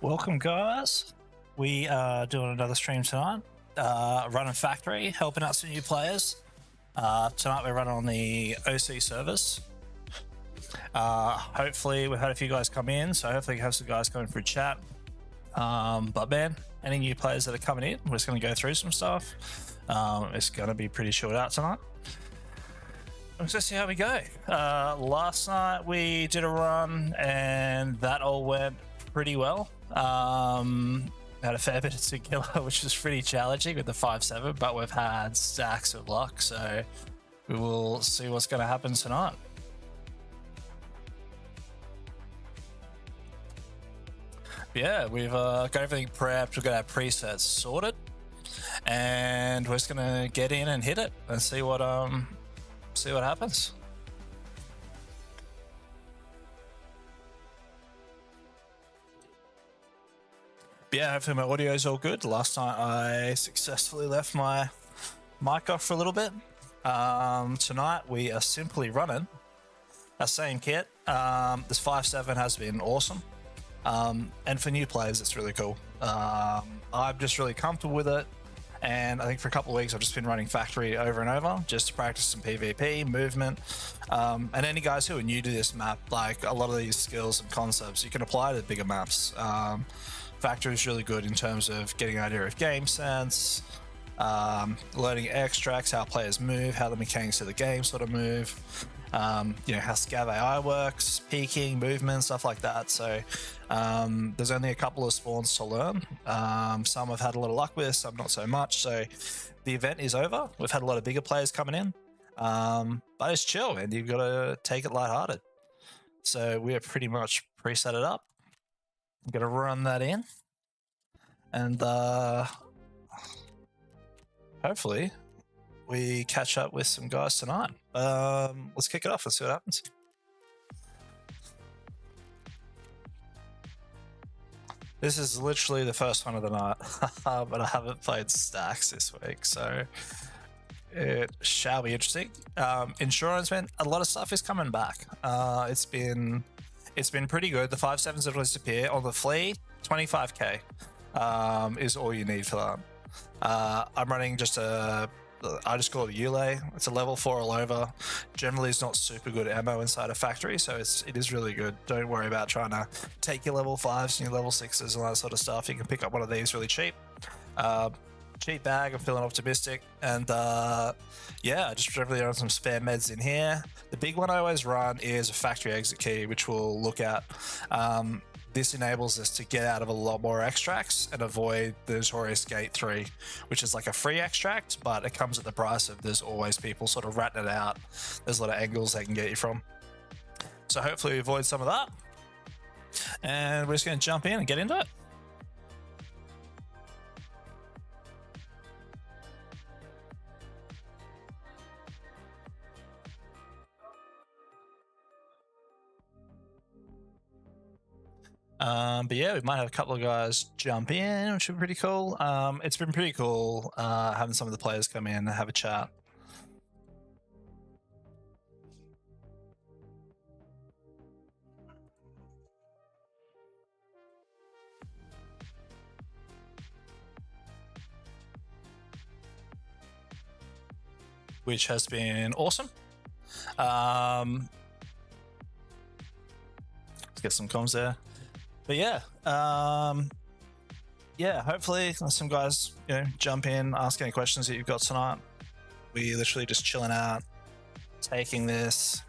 Welcome, guys. We are doing another stream tonight. Running Factory, helping out some new players. Tonight we're running on the OC servers. Hopefully, we've had a few guys come in, so hopefully we have some guys coming for chat. But man, any new players that are coming in, we're just going to go through some stuff. It's going to be pretty short out tonight. Let's just see how we go. Last night we did a run, and that all went pretty well. Had a fair bit of tequila, which was pretty challenging with the 5-7, but we've had stacks of luck, so we will see what's going to happen tonight. Yeah, we've got everything prepped. We've got our presets sorted, and we're just going to get in and hit it and see what happens. Yeah, hopefully my audio is all good. Last night I successfully left my mic off for a little bit. Tonight we are simply running our same kit. This 5-7 has been awesome. And for new players, it's really cool. I'm just really comfortable with it. And I think for a couple of weeks, I've just been running Factory over and over just to practice some PvP, movement. And any guys who are new to this map, like a lot of these skills and concepts, you can apply to bigger maps. Factory is really good in terms of getting an idea of game sense, learning extracts, how players move, how the mechanics of the game sort of move, how Scav AI works, peeking, movement, stuff like that. So there's only a couple of spawns to learn. Some I've had a lot of luck with, some not so much. So the event is over. We've had a lot of bigger players coming in, but it's chill, and you've got to take it lighthearted. So we are pretty much preset it up. I'm going to run that in, and hopefully we catch up with some guys tonight. Let's kick it off and see what happens. This is literally the first one of the night, but I haven't played stacks this week, so it shall be interesting. Insurance, man, a lot of stuff is coming back. It's been pretty good. The 5-7s have disappeared. On the flea, 25k is all you need for that. I'm running I just call it a Yule. It's a level 4 all over. Generally, it's not super good ammo inside a factory, so it is really good. Don't worry about trying to take your level 5s and your level 6s and that sort of stuff. You can pick up one of these really cheap. Cheap bag, I'm feeling optimistic, and yeah, I just really run some spare meds in here. The big one I always run is a factory exit key, which we'll look at. This enables us to get out of a lot more extracts and avoid the notorious gate 3, which is like a free extract, but it comes at the price of there's always people sort of ratting it out. There's a lot of angles they can get you from. So hopefully we avoid some of that, and we're just going to jump in and get into it. But yeah, we might have a couple of guys jump in, which would be pretty cool. It's been pretty cool having some of the players come in and have a chat. Which has been awesome. Let's get some comms there. But yeah, hopefully some guys jump in, ask any questions that you've got tonight. We literally just chilling out, taking this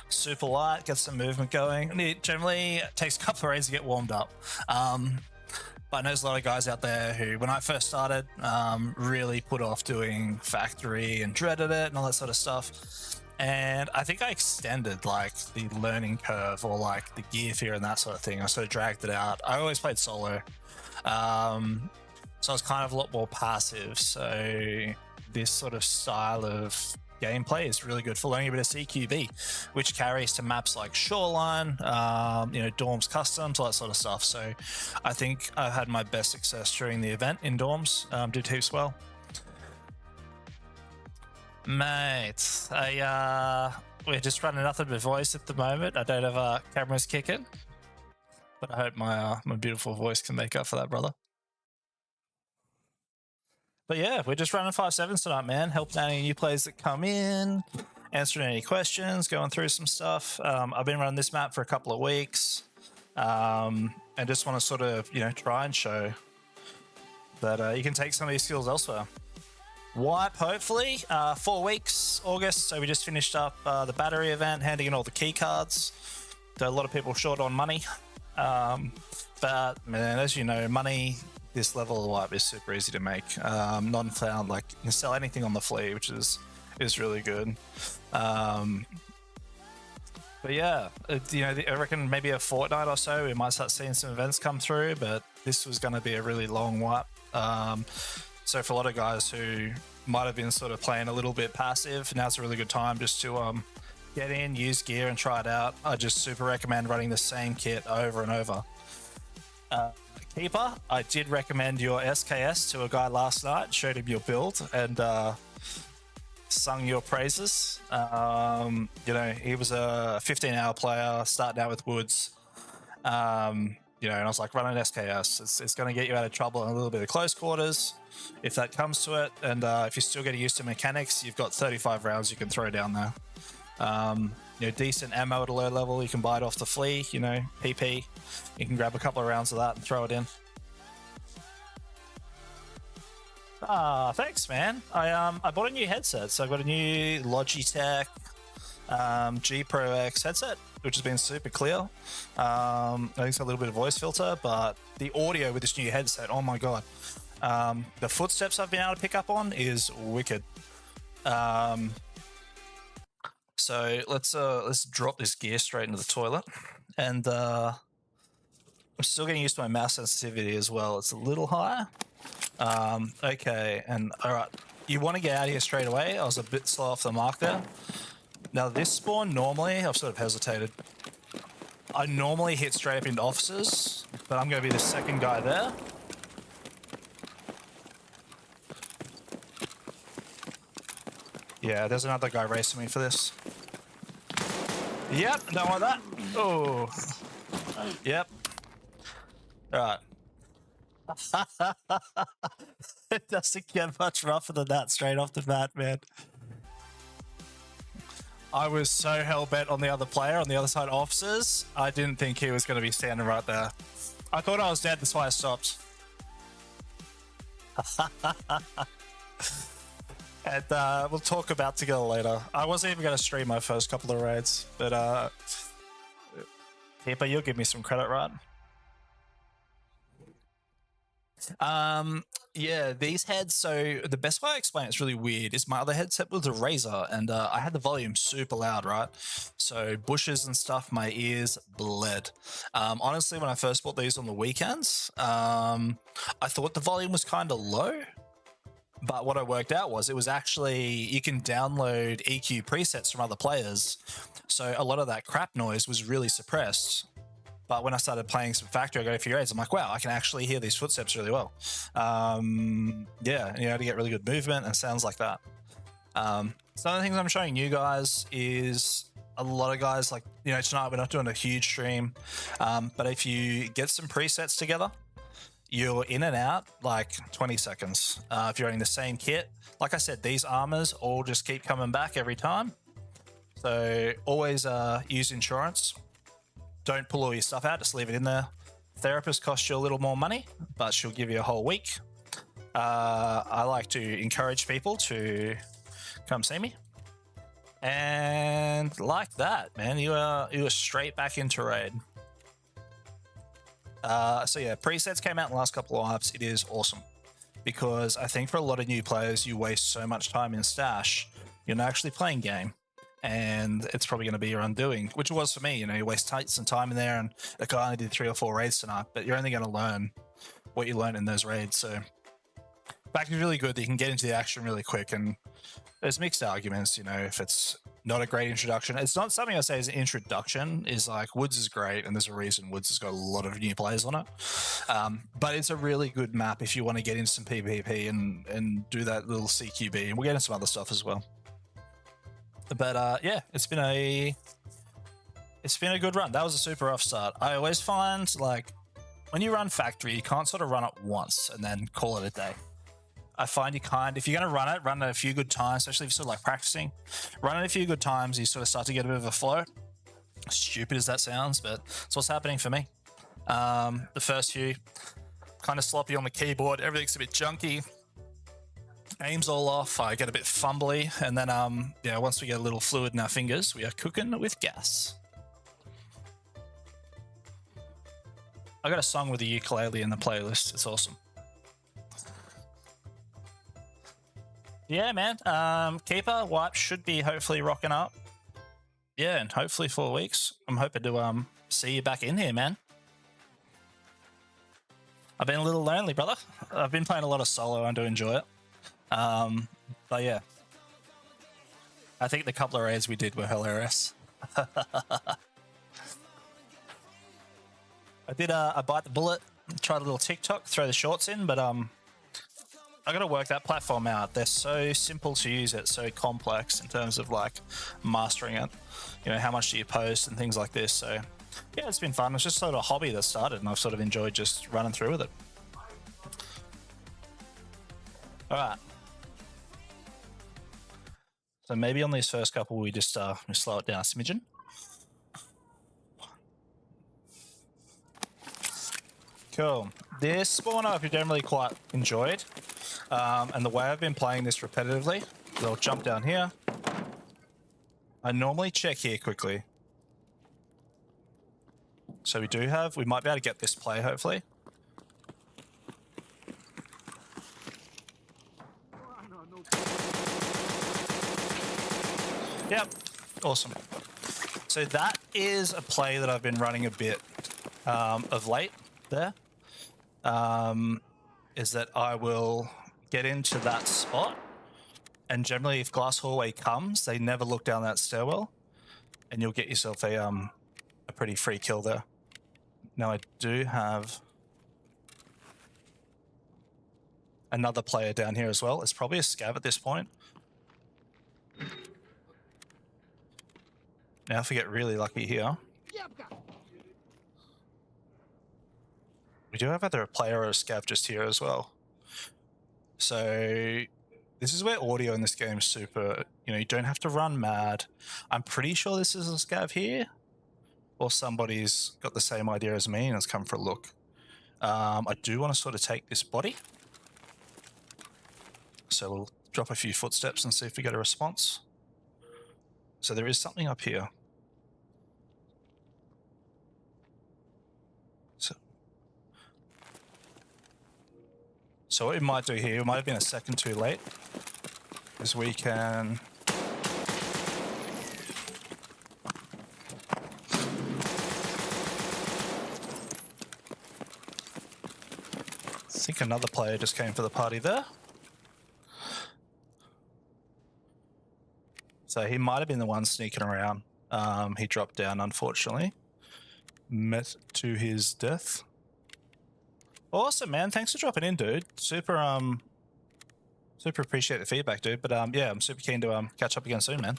super light, get some movement going. And it generally takes a couple of rays to get warmed up. But I know there's a lot of guys out there who, when I first started, really put off doing factory and dreaded it and all that sort of stuff. And I think I extended like the learning curve or like the gear fear and that sort of thing. I sort of dragged it out. I always played solo. So I was kind of a lot more passive. So this sort of style of gameplay is really good for learning a bit of CQB, which carries to maps like Shoreline, Dorms Customs, all that sort of stuff. So I think I had my best success during the event in Dorms, did heaps well. Mate, we're just running nothing but voice at the moment. I don't have cameras kicking. But I hope my beautiful voice can make up for that, brother. But yeah, we're just running 5-7s tonight, man. Helping out any new players that come in, answering any questions, going through some stuff. I've been running this map for a couple of weeks, and just want to sort of, try and show that you can take some of these skills elsewhere. Wipe, hopefully, 4 weeks, August. So we just finished up the battery event, handing in all the key cards. There are a lot of people short on money. But man, as you know, money this level of wipe is super easy to make. Non-found, like you can sell anything on the flea, which is really good. But yeah, I reckon maybe a fortnight or so we might start seeing some events come through. But this was going to be a really long wipe. So for a lot of guys who might have been sort of playing a little bit passive, now's a really good time just to get in, use gear, and try it out. I just super recommend running the same kit over and over. Keeper, I did recommend your SKS to a guy last night, showed him your build, and sung your praises. He was a 15-hour player, starting out with Woods. And I was like, run an SKS. It's going to get you out of trouble in a little bit of close quarters, if that comes to it. And if you're still getting used to mechanics, you've got 35 rounds you can throw down there. Decent ammo at a low level. You can buy it off the flea, PP. You can grab a couple of rounds of that and throw it in. Thanks, man. I bought a new headset. So I got a new Logitech G Pro X headset, which has been super clear. I think it's got a little bit of voice filter, but the audio with this new headset, oh my god. The footsteps I've been able to pick up on is wicked. So let's drop this gear straight into the toilet, and I'm still getting used to my mouse sensitivity as well. It's a little higher. Okay, and all right, you want to get out of here straight away. I was a bit slow off the mark there. Now this spawn, normally, I've sort of hesitated. I normally hit straight up into officers, but I'm going to be the second guy there. Yeah, there's another guy racing me for this. Yep, don't want that. Oh. Yep. All right. It doesn't get much rougher than that straight off the bat, man. I was so hell-bent on the other player, on the other side officers, I didn't think he was going to be standing right there. I thought I was dead, that's why I stopped. And we'll talk about together later. I wasn't even going to stream my first couple of raids, but Keeper, you'll give me some credit, right? Yeah, these heads, so the best way I explain it's really weird is my other headset was a Razer, and I had the volume super loud, right? So bushes and stuff, my ears bled. Honestly, when I first bought these on the weekends, I thought the volume was kind of low. But what I worked out was it was actually, you can download EQ presets from other players. So a lot of that crap noise was really suppressed. But when I started playing some factory, I got a few raids, I'm like, wow, I can actually hear these footsteps really well. Yeah, and you know, to get really good movement and sounds like that. Some of the things I'm showing you guys is a lot of guys, like, you know, tonight we're not doing a huge stream, but if you get some presets together, you're in and out like 20 seconds. If you're running the same kit, like I said, these armors all just keep coming back every time. So always use insurance. Don't pull all your stuff out, just leave it in there. Therapist costs you a little more money, but she'll give you a whole week. I like to encourage people to come see me. And like that, man, you are straight back into raid. So yeah, presets came out in the last couple of apps. It is awesome because I think for a lot of new players, you waste so much time in stash, you're not actually playing game, and it's probably going to be your undoing, which it was for me. You know, you waste some time in there, and like I only did 3 or 4 raids tonight, but you're only going to learn what you learn in those raids. So back is really good that you can get into the action really quick, and there's mixed arguments, you know, if it's not a great introduction. It's not something I say as an introduction, is like Woods is great, and there's a reason Woods has got a lot of new players on it. But it's a really good map if you want to get into some PvP and do that little CQB, and we'll get into some other stuff as well. But yeah, it's been It's been a good run. That was a super rough start. I always find, like, when you run factory, you can't sort of run it once and then call it a day. I find you if you're going to run it a few good times, especially if you're sort of like practicing, run it a few good times, you sort of start to get a bit of a flow. Stupid as that sounds, but it's what's happening for me. The first few, kind of sloppy on the keyboard, everything's a bit junky, aim's all off, I get a bit fumbly, and then yeah, once we get a little fluid in our fingers, we are cooking with gas. I got a song with a ukulele in the playlist. It's awesome. Yeah, man. Keeper wipe should be hopefully rocking up. Yeah, and hopefully 4 weeks. I'm hoping to see you back in here, man. I've been a little lonely, brother. I've been playing a lot of solo. I do enjoy it. But yeah, I think the couple of raids we did were hilarious. I did I bite the bullet, tried a little TikTok, throw the shorts in, but I got to work that platform out. They're so simple to use, it's so complex in terms of like mastering it. You know, how much do you post and things like this. So yeah, it's been fun. It's just sort of a hobby that started, and I've sort of enjoyed just running through with it. All right. So maybe on these first couple, we just we slow it down a smidgen. Cool. This spawn I've generally quite enjoyed. And the way I've been playing this repetitively, I'll jump down here. I normally check here quickly. So we might be able to get this play, hopefully. Yep, awesome. So that is a play that I've been running a bit of late there. Is that I will get into that spot, and generally if glass hallway comes, they never look down that stairwell, and you'll get yourself a pretty free kill there. Now I do have another player down here as well. It's probably a scav at this point. Now if we get really lucky here, we do have either a player or a scav just here as well. So this is where audio in this game is super, you know, you don't have to run mad. I'm pretty sure this is a scav here, or somebody's got the same idea as me and has come for a look. I do want to sort of take this body. So we'll drop a few footsteps and see if we get a response. So there is something up here. So what we might do here, we might have been a second too late, is we can I think another player just came for the party there. So he might have been the one sneaking around. He dropped down, unfortunately. Met to his death. Awesome, man. Thanks for dropping in, dude. Super super appreciate the feedback, dude. But yeah, I'm super keen to catch up again soon, man.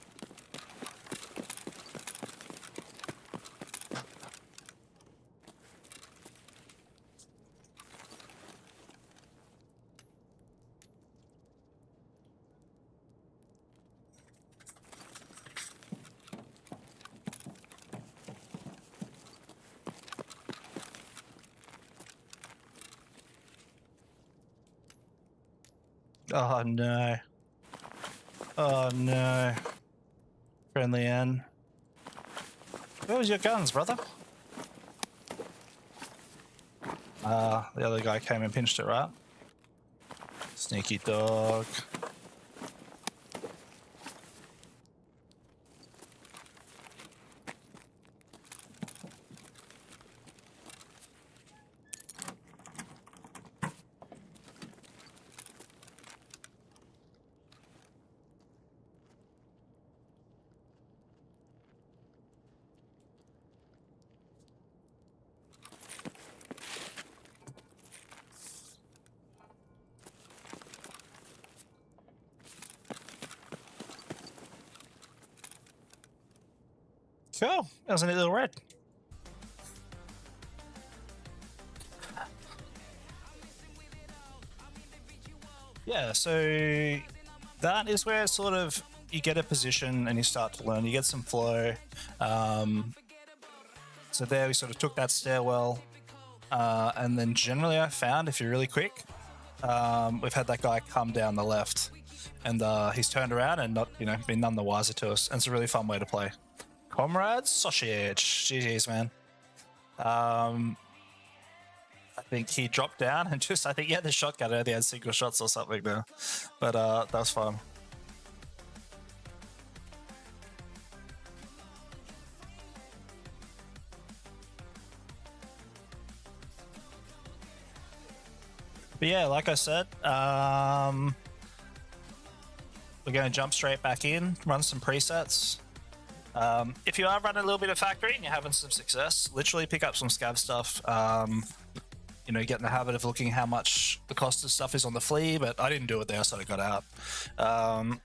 Oh no. Oh no. Friendly N. Where was your guns, brother? The other guy came and pinched it, right? Sneaky dog. Cool. That was a neat little red. Yeah, so that is where sort of you get a position and you start to learn. You get some flow. So there we sort of took that stairwell. And then generally I found if you're really quick, we've had that guy come down the left and he's turned around and not, been none the wiser to us. And it's a really fun way to play. Comrades, sausage. GG's, man. I think he dropped down and I think he had the shotgun. I know they had single shots or something there. But that was fun. But yeah, like I said, we're going to jump straight back in, run some presets. If you are running a little bit of factory and you're having some success, literally pick up some scav stuff. Get in the habit of looking how much the cost of stuff is on the flea, but I didn't do it there, so I got out.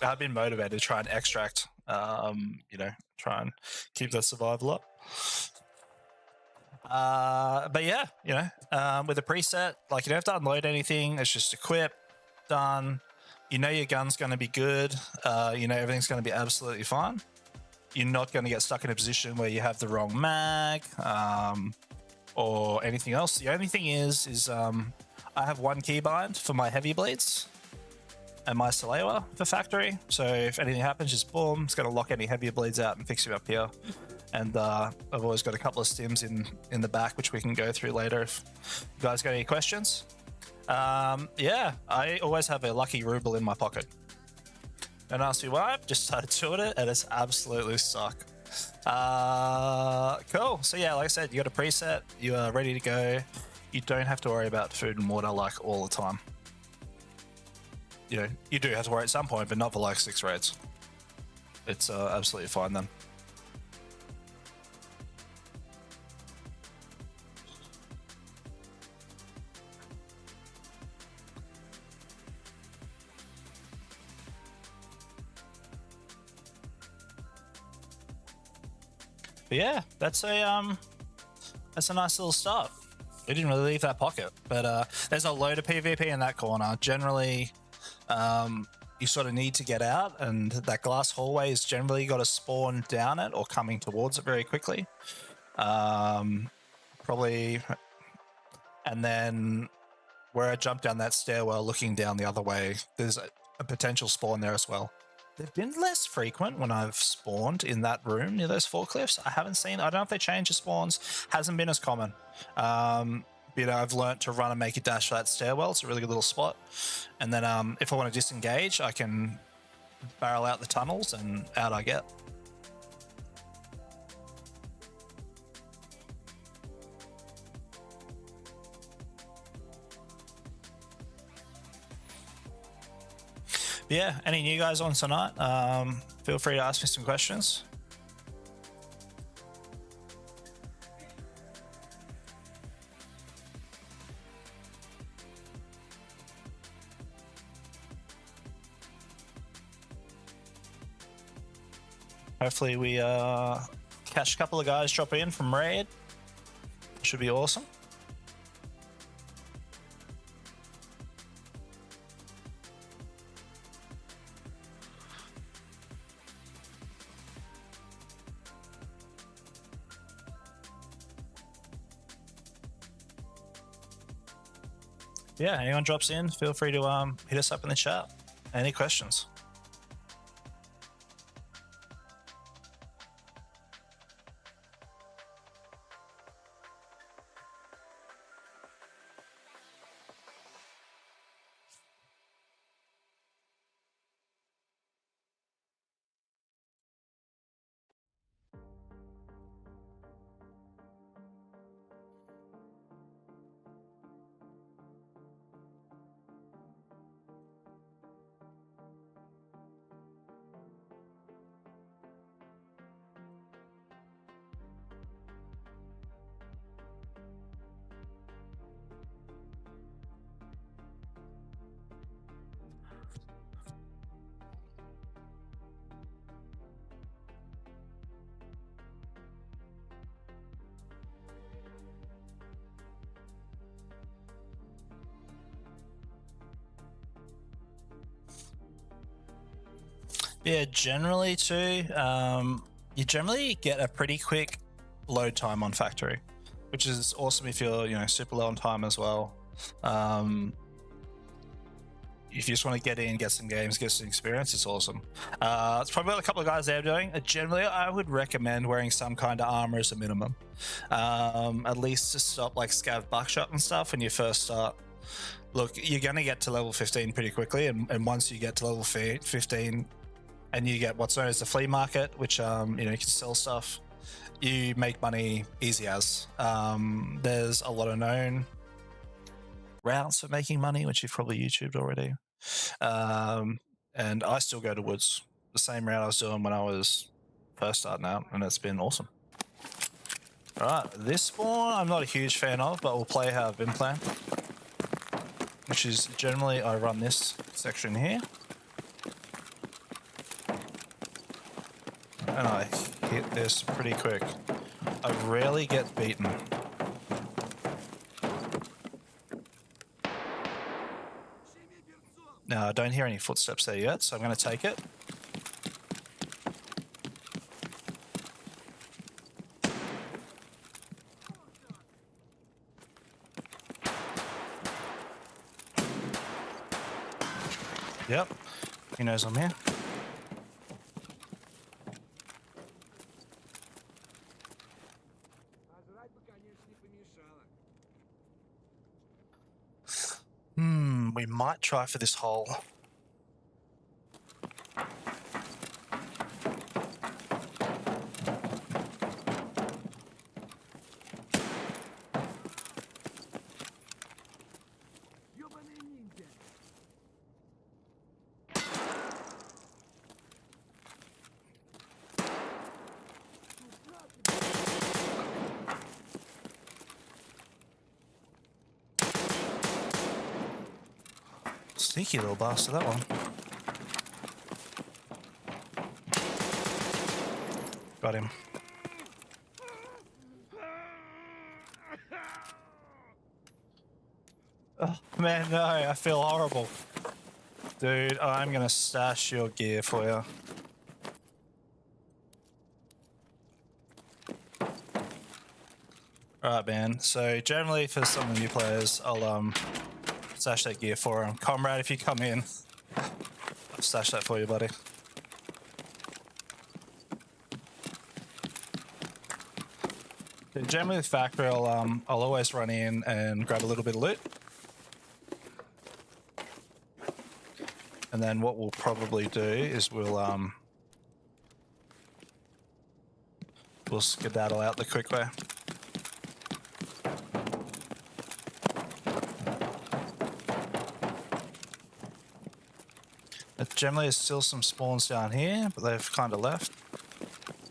I've been motivated to try and extract, try and keep the survival up. But yeah, with a preset, like you don't have to unload anything. It's just equip, done. Your gun's going to be good. Everything's going to be absolutely fine. You're not going to get stuck in a position where you have the wrong mag or anything else. The only thing is I have one keybind for my heavy bleeds and my Salewa for factory. So if anything happens, just boom, it's going to lock any heavier bleeds out and fix you up here. And I've always got a couple of stims in the back, which we can go through later if you guys got any questions. Yeah, I always have a lucky ruble in my pocket. Don't ask me why, I've just started doing it and it's absolutely suck. Cool. So yeah, like I said, you got a preset, you are ready to go. You don't have to worry about food and water like all the time. You do have to worry at some point, but not for like 6 raids. It's absolutely fine then. But yeah, that's a nice little start. We didn't really leave that pocket, but there's a load of PvP in that corner. Generally, you sort of need to get out, and that glass hallway is generally got to spawn down it or coming towards it very quickly. Probably, and then where I jumped down that stairwell, looking down the other way, there's a potential spawn there as well. They've been less frequent when I've spawned in that room near those forklifts. I haven't seen, I don't know if they changed the spawns, hasn't been as common. I've learnt to run and make a dash for that stairwell. It's a really good little spot. And then if I want to disengage, I can barrel out the tunnels and out I get. Yeah, any new guys on tonight? Feel free to ask me some questions. Hopefully we catch a couple of guys drop in from raid. Should be awesome. Yeah, anyone drops in, feel free to hit us up in the chat. Any questions? Yeah, generally too. You generally get a pretty quick load time on factory, which is awesome if you're super low on time as well. If you just want to get in, get some games, get some experience, it's awesome. It's probably what a couple of guys there are doing. Generally, I would recommend wearing some kind of armor as a minimum, at least to stop like scav buckshot and stuff when you first start. Look, you're going to get to level 15 pretty quickly, and once you get to level 15 and you get what's known as the flea market, which you can sell stuff, you make money easy as. There's a lot of known routes for making money, which you've probably YouTubed already. And I still go to woods, the same route I was doing when I was first starting out, and it's been awesome. All right, this spawn I'm not a huge fan of, but we'll play how I've been playing, which is generally I run this section here, and I hit this pretty quick. I rarely get beaten. Now, I don't hear any footsteps there yet, so I'm going to take it. Yep, he knows I'm here. We might try for this hole. Sneaky little bastard, that one. Got him. Oh, man, no, I feel horrible. Dude, I'm gonna stash your gear for you. Alright, man. So generally for some of the new players, I'll stash that gear for him. Comrade, if you come in, I'll stash that for you, buddy. Generally with factory, I'll always run in and grab a little bit of loot. And then what we'll probably do is we'll skedaddle out the quick way. Generally, there's still some spawns down here, but they've kind of left.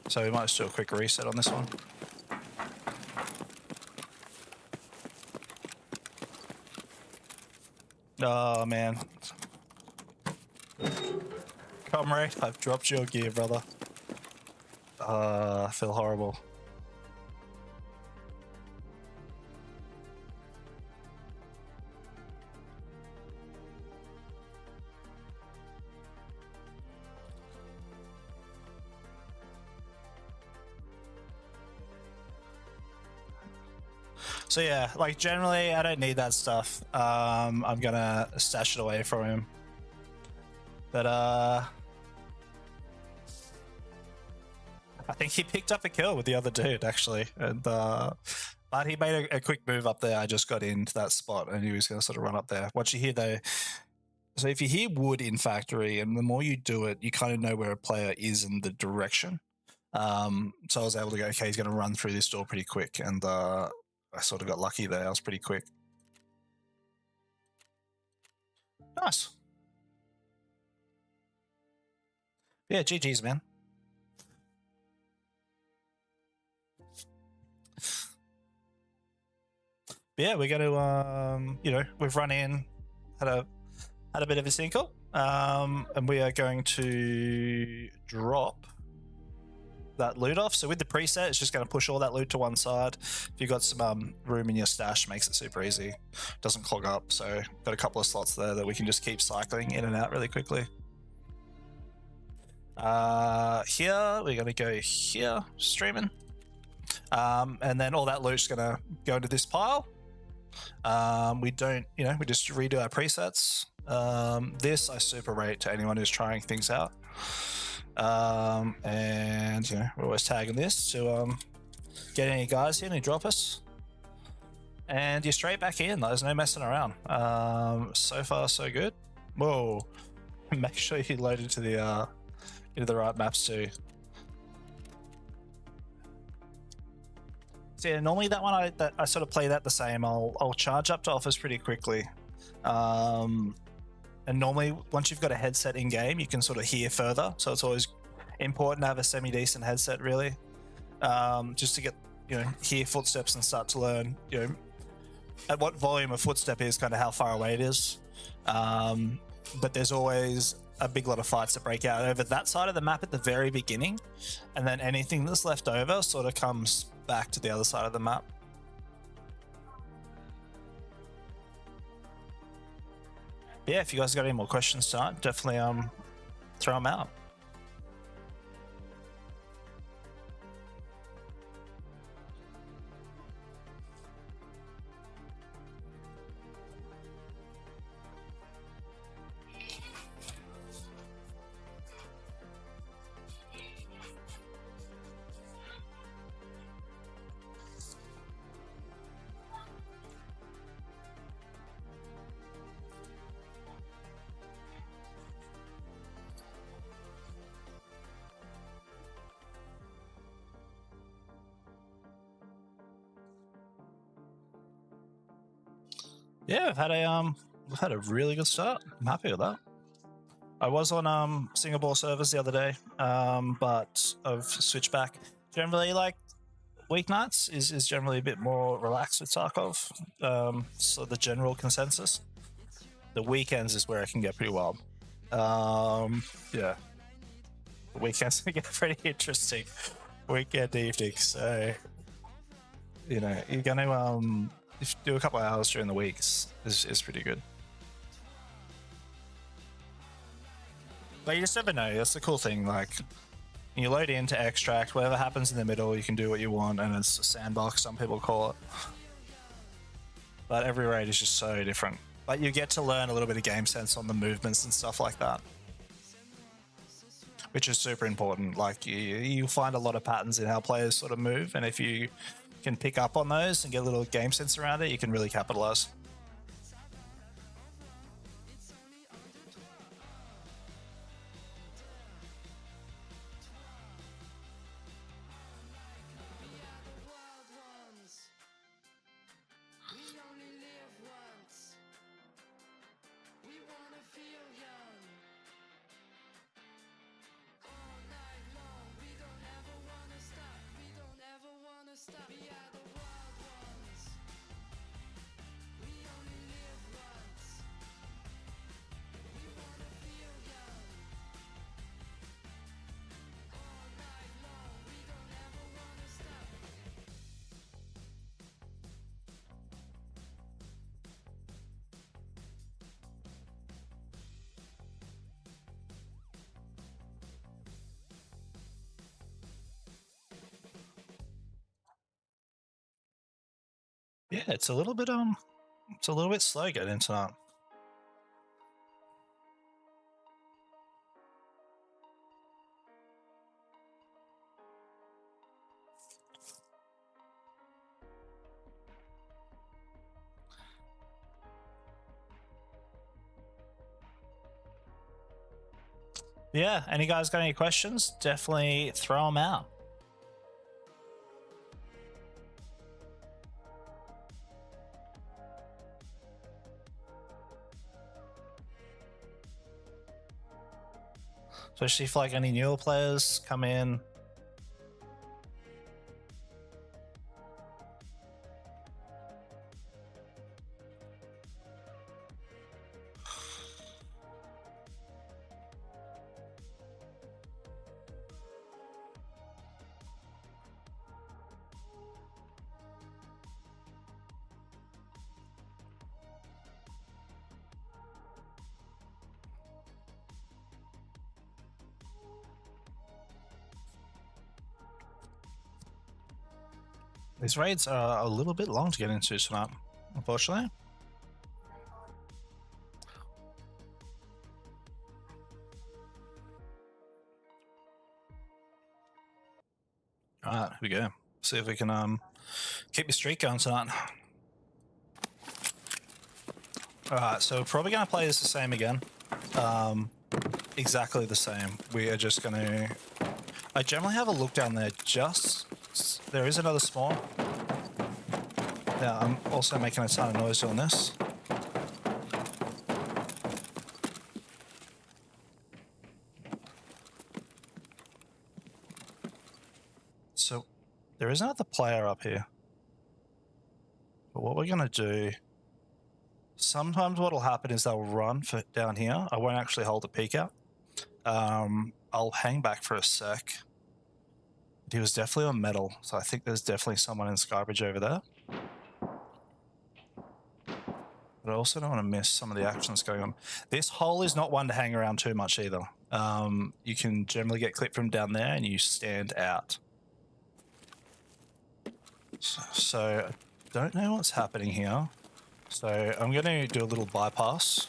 So we might just do a quick reset on this one. Oh, man. Comrade, I've dropped your gear, brother. I feel horrible. So yeah, like generally I don't need that stuff. I'm gonna stash it away from him. But I think he picked up a kill with the other dude actually, and but he made a quick move up there. I just got into that spot and he was gonna sort of run up there. What you hear though, so if you hear wood in factory, and the more you do it, you kind of know where a player is in the direction. So I was able to go, okay, he's gonna run through this door pretty quick, and I sort of got lucky there. I was pretty quick. Nice. Yeah, GG's, man. But yeah, we're going to, we've run in, had a bit of a single, and we are going to drop that loot off. So with the preset, it's just going to push all that loot to one side. If you've got some room in your stash, makes it super easy. Doesn't clog up. So got a couple of slots there that we can just keep cycling in and out really quickly. Here we're gonna go here, streaming, and then all that loot's gonna go into this pile. We don't, we just redo our presets. This I super rate to anyone who's trying things out. And we're always tagging this to get any guys in who drop us. And you're straight back in. There's no messing around. So far, so good. Whoa! Make sure you load into the right maps too. So yeah, normally that one I sort of play that the same. I'll charge up to offers pretty quickly. And normally once you've got a headset in game, you can sort of hear further. So it's always important to have a semi-decent headset, really, just to get hear footsteps and start to learn at what volume a footstep is, kind of how far away it is. But there's always a big lot of fights that break out over that side of the map at the very beginning, and then anything that's left over sort of comes back to the other side of the map. But yeah, if you guys got any more questions tonight, definitely throw them out. Yeah, we've had a really good start. I'm happy with that. I was on Singapore servers the other day, but I've switched back. Generally, like weeknights is generally a bit more relaxed with Tarkov. So the general consensus. The weekends is where it can get pretty wild. Yeah, the weekends can get pretty interesting. Weekend evenings, so you're gonna if you do a couple of hours during the weeks is pretty good. But you just never know. That's the cool thing. Like, you load into extract, whatever happens in the middle, you can do what you want, and it's a sandbox, some people call it. But every raid is just so different. But you get to learn a little bit of game sense on the movements and stuff like that, which is super important. Like, you find a lot of patterns in how players sort of move, and if you can pick up on those and get a little game sense around it, you can really capitalize. Yeah, it's a little bit slow getting into that. Yeah, any guys got any questions? Definitely throw them out. Especially if like any newer players come in. These raids are a little bit long to get into tonight, unfortunately. All right, here we go. See if we can keep the streak going tonight. All right, so we're probably going to play this the same again. Exactly the same. We are just going to... I generally have a look down there just... There is another spawn. Yeah, I'm also making a ton of noise doing this. So, there is another player up here. But what we're going to do... Sometimes what'll happen is they'll run for down here. I won't actually hold a peek out. I'll hang back for a sec. He was definitely on metal, so I think there's definitely someone in Skybridge over there. But I also don't want to miss some of the action that's going on. This hole is not one to hang around too much either. You can generally get clipped from down there and you stand out. So I don't know what's happening here. So I'm going to do a little bypass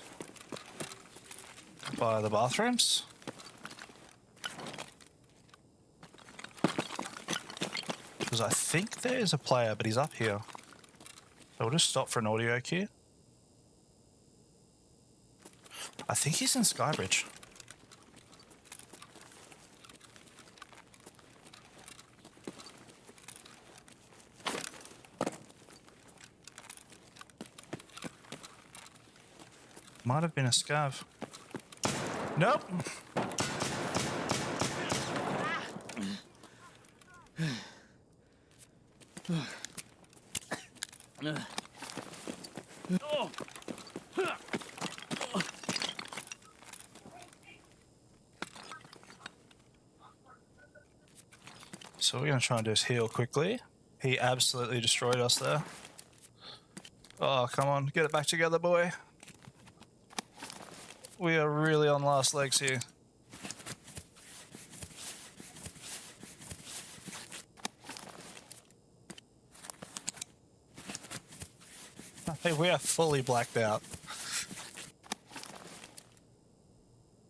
by the bathrooms. Because I think there's a player, but he's up here. So we'll just stop for an audio cue. I think he's in Skybridge. Might have been a scav. Nope. So what we're going to try and do is heal quickly. He absolutely destroyed us there. Oh, come on. Get it back together, boy. We are really on last legs here. Hey, we are fully blacked out.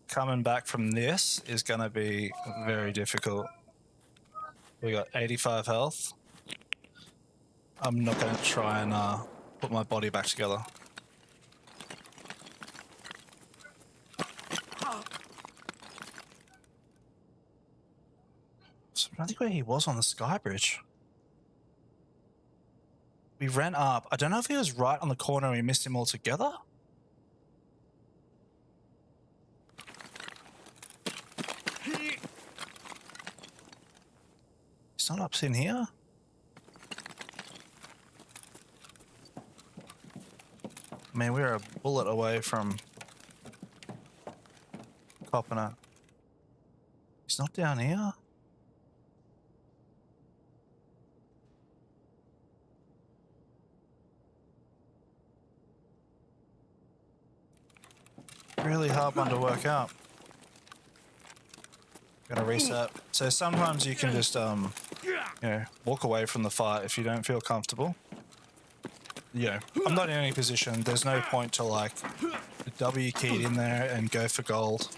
Coming back from this is going to be very difficult. We got 85 health. I'm not going to try and put my body back together. So I think where he was on the sky bridge. We ran up. I don't know if he was right on the corner and we missed him altogether. He's not up in here. Man, we're a bullet away from copping it. He's not down here. Really hard one to work out. Gonna reset. So sometimes you can just you know, walk away from the fight if you don't feel comfortable. You know, I'm not in any position. There's no point to like W keyed in there and go for gold.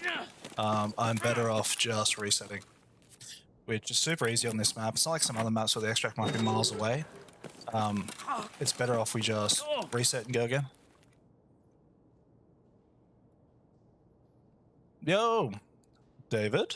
I'm better off just resetting, which is super easy on this map. It's not like some other maps where the extract might be miles away. It's better off we just reset and go again. Yo, David.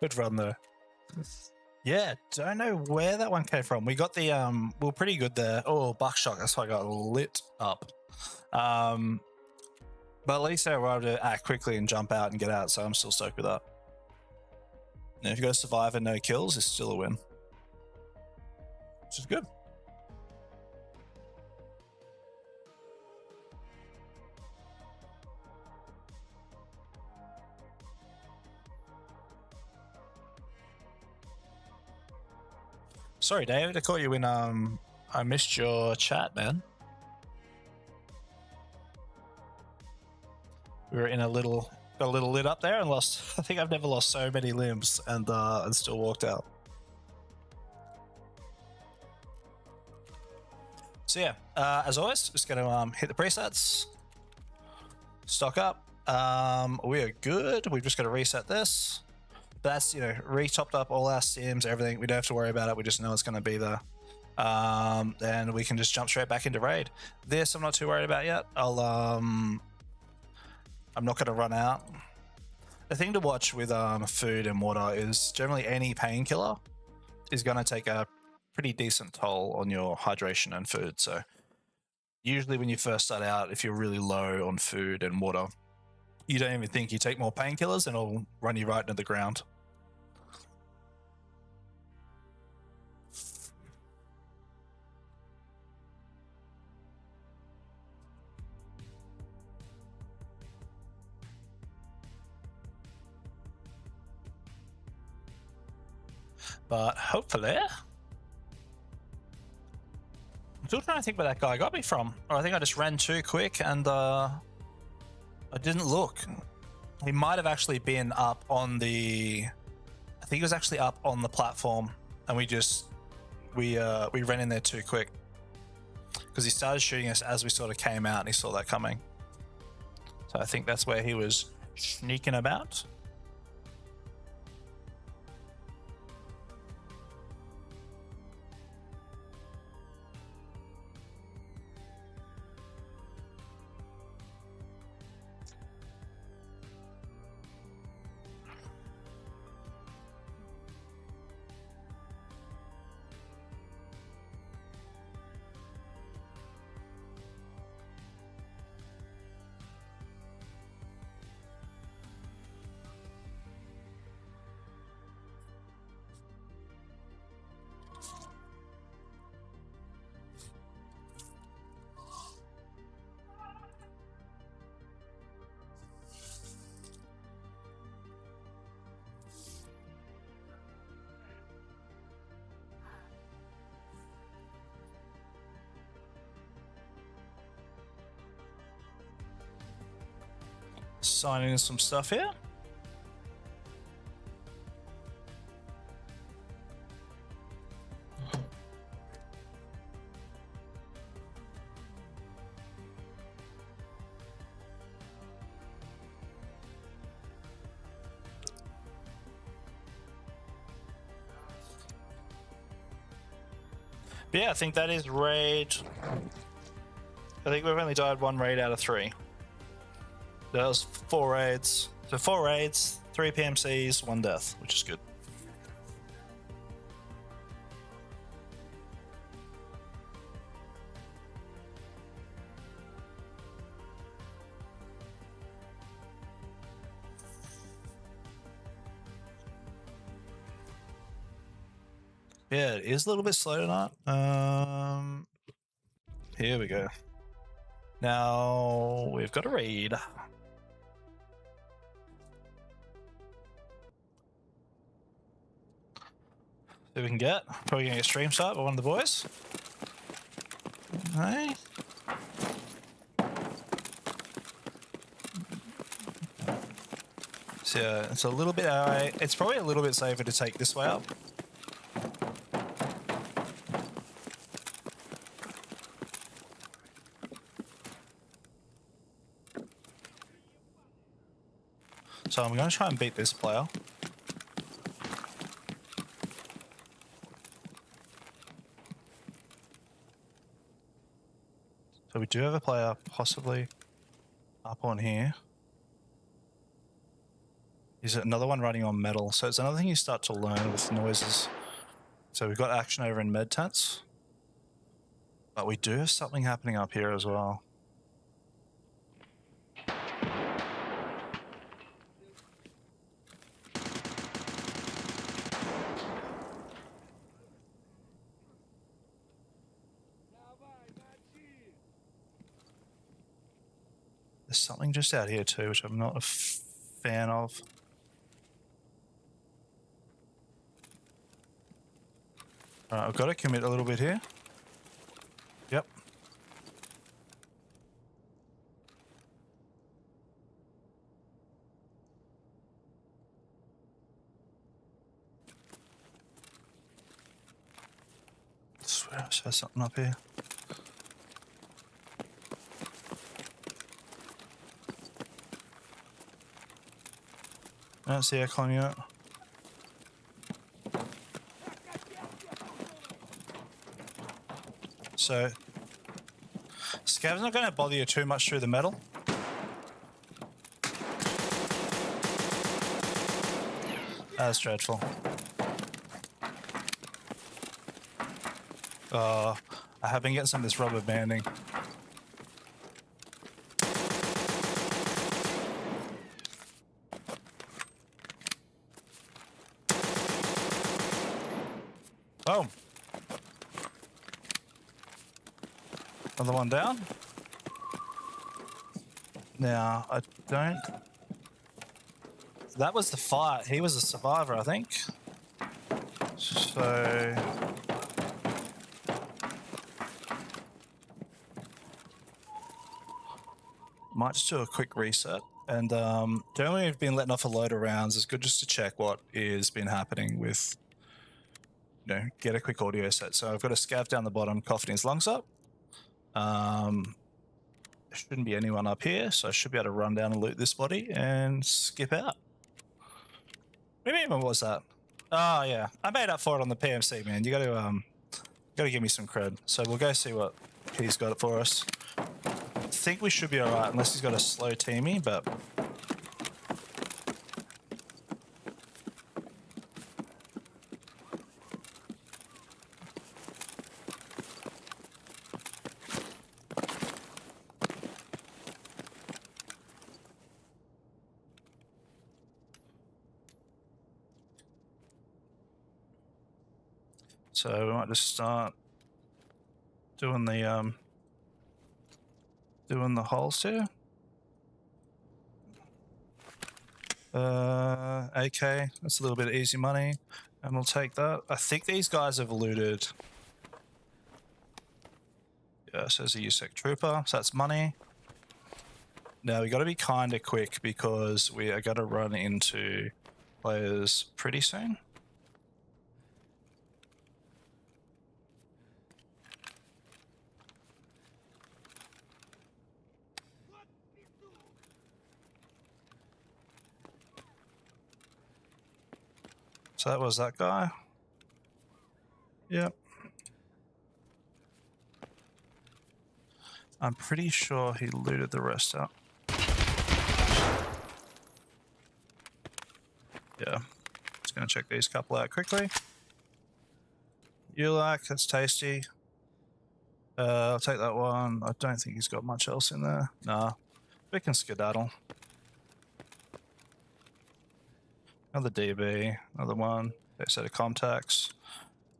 Good run though. Yeah, don't know where that one came from. We got the we were pretty good there. Oh, buckshot. That's why I got lit up. But at least I were able to act quickly and jump out and get out, so I'm still stoked with that. And if you got to survive and no kills, it's still a win. Which is good. Sorry, David, I caught you when I missed your chat, man. We were in got a little lit up there and lost. I think I've never lost so many limbs and still walked out. So yeah, as always, just going to hit the presets, stock up. We are good. We've just got to reset this. That's, re-topped up all our sims, everything. We don't have to worry about it. We just know it's going to be there. And we can just jump straight back into raid. This I'm not too worried about yet. I'm not going to run out. The thing to watch with food and water is generally any painkiller is going to take a pretty decent toll on your hydration and food. So usually when you first start out, if you're really low on food and water, you don't even think you take more painkillers and it'll run you right into the ground. But hopefully, I'm still trying to think where that guy got me from. Or I think I just ran too quick and I didn't look. He might have actually been up on the, I think he was actually up on the platform, and we ran in there too quick because he started shooting us as we sort of came out and he saw that coming. So I think that's where he was sneaking about. Signing in some stuff here. But yeah, I think that is raid. I think we've only died one raid out of 3. That was 4 raids. So 4 raids, 3 PMCs, 1 death, which is good. Yeah, it is a little bit slow tonight. Here we go. Now we've got a raid. See what we can get. Probably gonna get stream start by one of the boys. Hey. So yeah, it's a little bit. It's probably a little bit safer to take this way up. So I'm going to try and beat this player. So we do have a player possibly up on here. Is another one running on metal. So it's another thing you start to learn with noises. So we've got action over in med tents. But we do have something happening up here as well. There's something just out here too, which I'm not a fan of. Alright, I've got to commit a little bit here. Yep. I swear I saw something up here. I don't see aircon yet. So, Scav's not going to bother you too much through the metal. That's dreadful. I have been getting some of this rubber banding. Oh. Another one down. Now, I don't... That was the fight. He was a survivor, I think. So... Might just do a quick reset. And generally we've been letting off a load of rounds. It's good just to check what is been happening with, you know, get a quick audio set. So I've got a scav down the bottom, coughing his lungs up. There shouldn't be anyone up here, so I should be able to run down and loot this body and skip out. Maybe even was that? Oh yeah, I made up for it on the PMC, man. You gotta give me some cred. So we'll go see what he's got for us. I think we should be alright, unless he's got a slow teamie, but... So we might just start doing the holes here. AK, that's a little bit of easy money, and we'll take that. I think these guys have looted. Yeah, it says a USEC trooper, so that's money. Now we got to be kind of quick because we are going to run into players pretty soon. So that was that guy. Yep. I'm pretty sure he looted the rest out. Yeah. Just gonna check these couple out quickly. Ulak, that's tasty. I'll take that one. I don't think he's got much else in there. Nah. We can skedaddle. Another DB, another one, a set of contacts,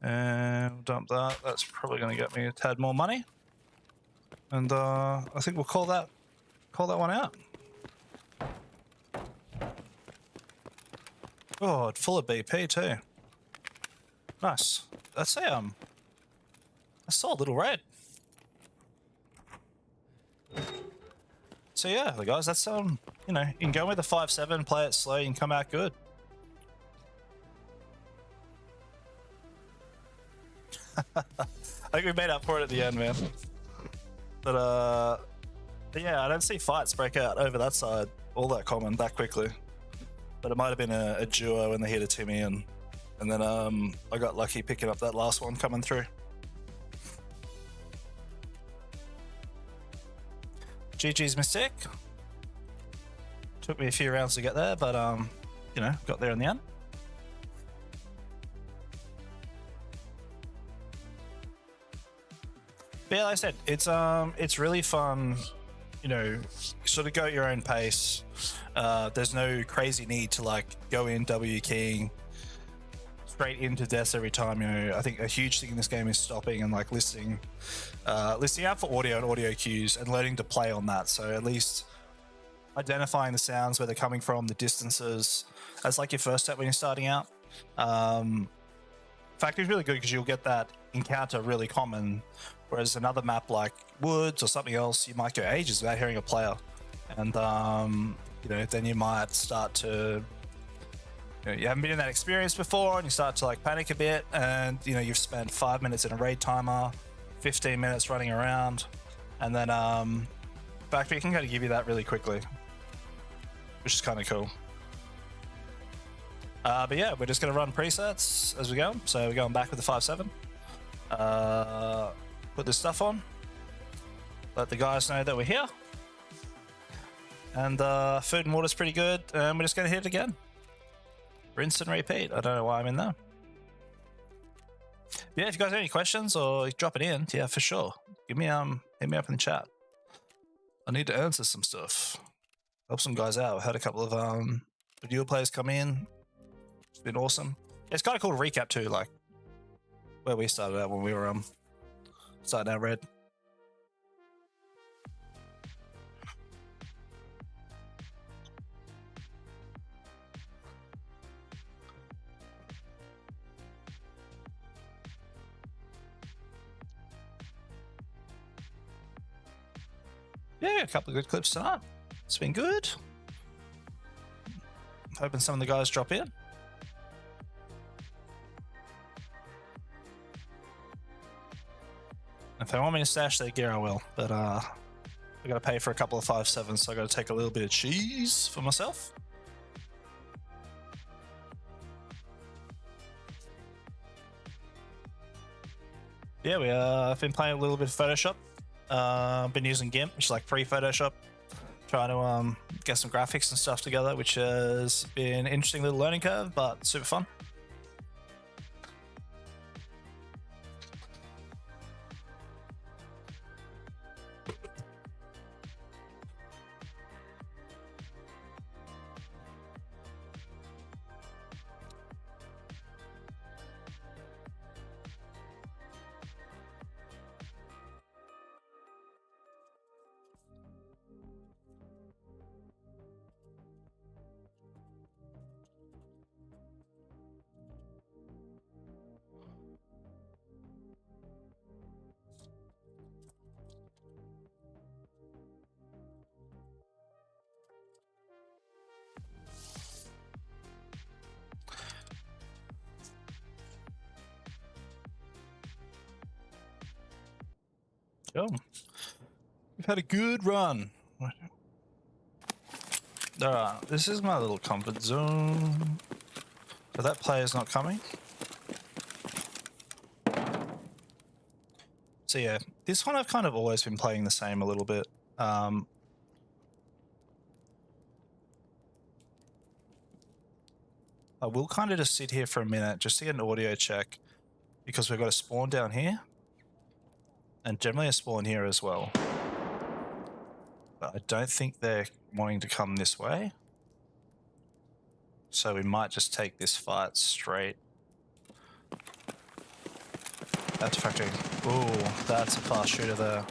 and we'll dump that. That's probably going to get me a tad more money, and I think we'll call that one out. Oh, it's full of BP too. Nice. That's a solid little raid. So yeah, guys, that's you know, you can go with a 5-7, play it slow, you can come out good. I think we made up for it at the end, man. But yeah, I don't see fights break out over that side all that common that quickly. But it might have been a duo and they hit a Timmy, and then I got lucky picking up that last one coming through. GG's Mystic. Took me a few rounds to get there, but you know, got there in the end. But yeah, like I said, it's really fun, you know, sort of go at your own pace. There's no crazy need to like go in W keying straight into deaths every time. You know, I think a huge thing in this game is stopping and like listening out for audio and audio cues and learning to play on that. So at least identifying the sounds, where they're coming from, the distances. That's like your first step when you're starting out. Factory's really good because you'll get that encounter really common, whereas another map like Woods or something else, you might go ages without hearing a player, and you know, then you might start to, you know, you haven't been in that experience before, and you start to like panic a bit, and you know, you've spent 5 minutes in a raid timer, 15 minutes running around, and then Factory can kind of give you that really quickly, which is kind of cool. But yeah, we're just going to run presets as we go. So we're going back with the 5.7. Put this stuff on. Let the guys know that we're here. And food and water's pretty good. And we're just going to hit it again. Rinse and repeat. I don't know why I'm in there. Yeah, if you guys have any questions or drop it in, yeah, for sure. Give me hit me up in the chat. I need to answer some stuff. Help some guys out. I had a couple of video players come in. It's been awesome. It's kind of cool to recap too, like where we started out when we were starting out red. Yeah, a couple of good clips tonight. It's been good. Hoping some of the guys drop in. If they want me to stash their gear, I will. But I got to pay for a couple of 5.7s, so I got to take a little bit of cheese for myself. Yeah, I've been playing a little bit of Photoshop. Been using GIMP, which is like pre-Photoshop. Trying to get some graphics and stuff together, which has been an interesting little learning curve, but super fun. Cool. We've had a good run. Alright, this is my little comfort zone. But that player's not coming. So yeah, this one I've kind of always been playing the same a little bit. I will kind of just sit here for a minute just to get an audio check, because we've got a spawn down here. And generally a spawn here as well. But I don't think they're wanting to come this way. So we might just take this fight straight. That's factory. Ooh, that's a fast shooter there.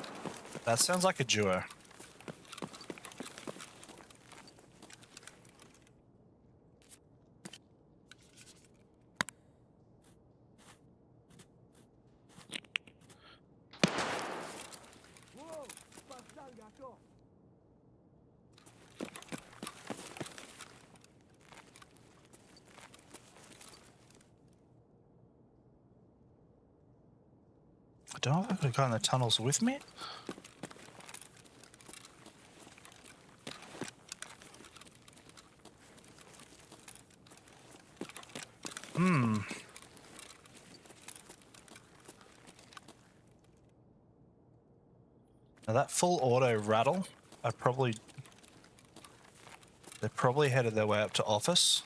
That sounds like a duo. I don't know if I could have gone in the tunnels with me. Now that full auto rattle, they're probably headed their way up to office.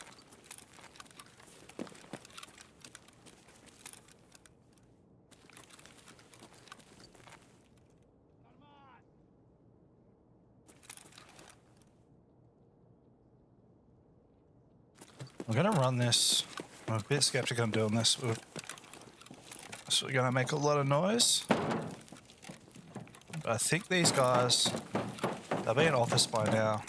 I'm gonna run this. I'm a bit skeptical on doing this. So we're gonna make a lot of noise. But I think these guys, they'll be in office by now.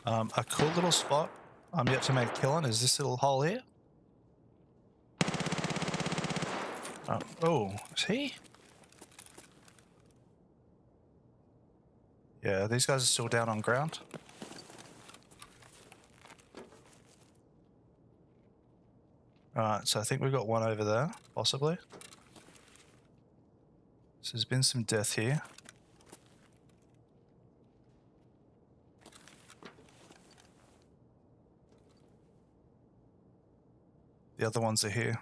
A cool little spot I'm yet to make killing is this little hole here. Oh, is he? Yeah, these guys are still down on ground. Alright, so I think we've got one over there, possibly. So there's been some death here. The other ones are here.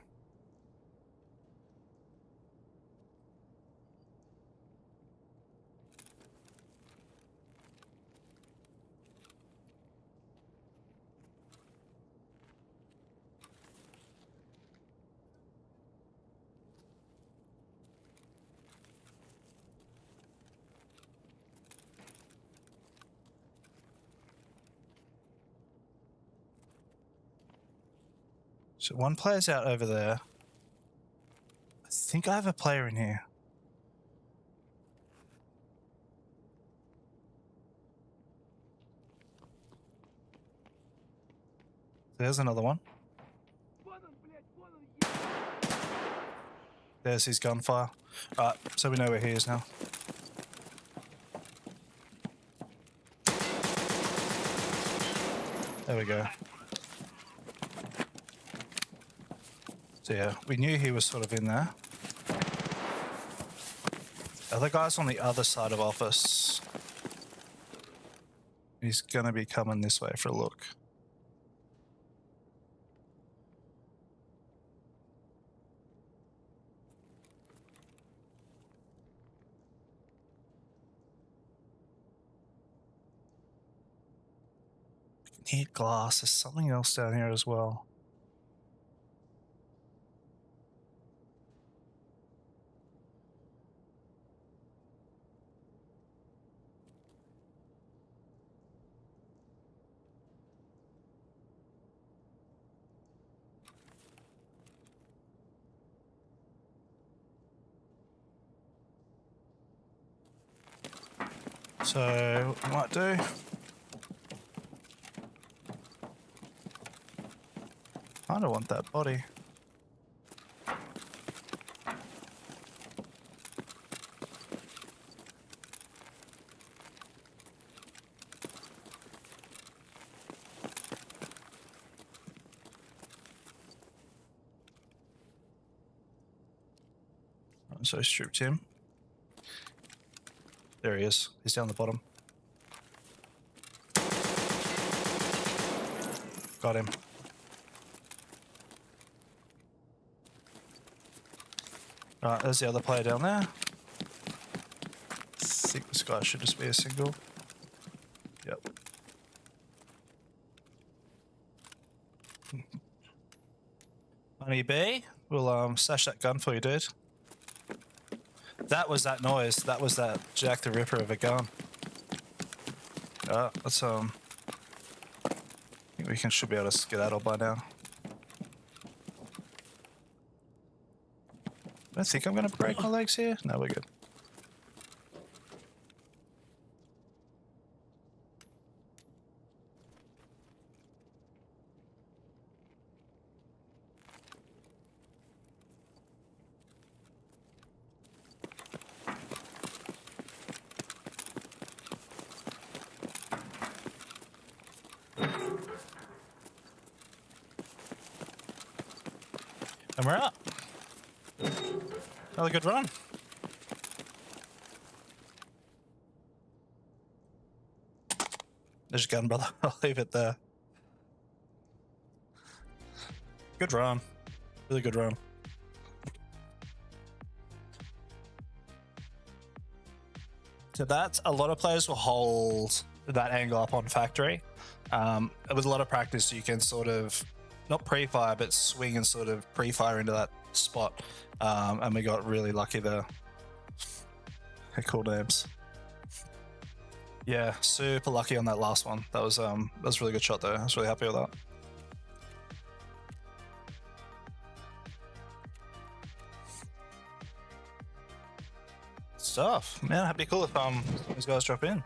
So one player's out over there. I think I have a player in here. There's another one. There's his gunfire. Alright, so we know where he is now. There we go. So yeah, we knew he was sort of in there. Other guy's on the other side of office. He's gonna be coming this way for a look. Need glass. There's something else down here as well. So, what we might do... I don't want that body. So I stripped him. There he is. He's down the bottom. Got him. Alright, there's the other player down there. I think this guy should just be a single. Yep. Honey B, we'll stash that gun for you, dude. That was that noise. That was that Jack the Ripper of a gun. Let's I think we should be able to skedaddle by now. I think I'm gonna break my legs here. No, we're good. And we're out. Another good run. There's your gun, brother. I'll leave it there. Good run. Really good run. So that's a lot of players will hold that angle up on factory. With a lot of practice, you can sort of not pre-fire, but swing and sort of pre-fire into that spot. And we got really lucky there. Cool names. Yeah, super lucky on that last one. That was a really good shot though. I was really happy with that. Stuff. Man, that'd be cool if these guys drop in.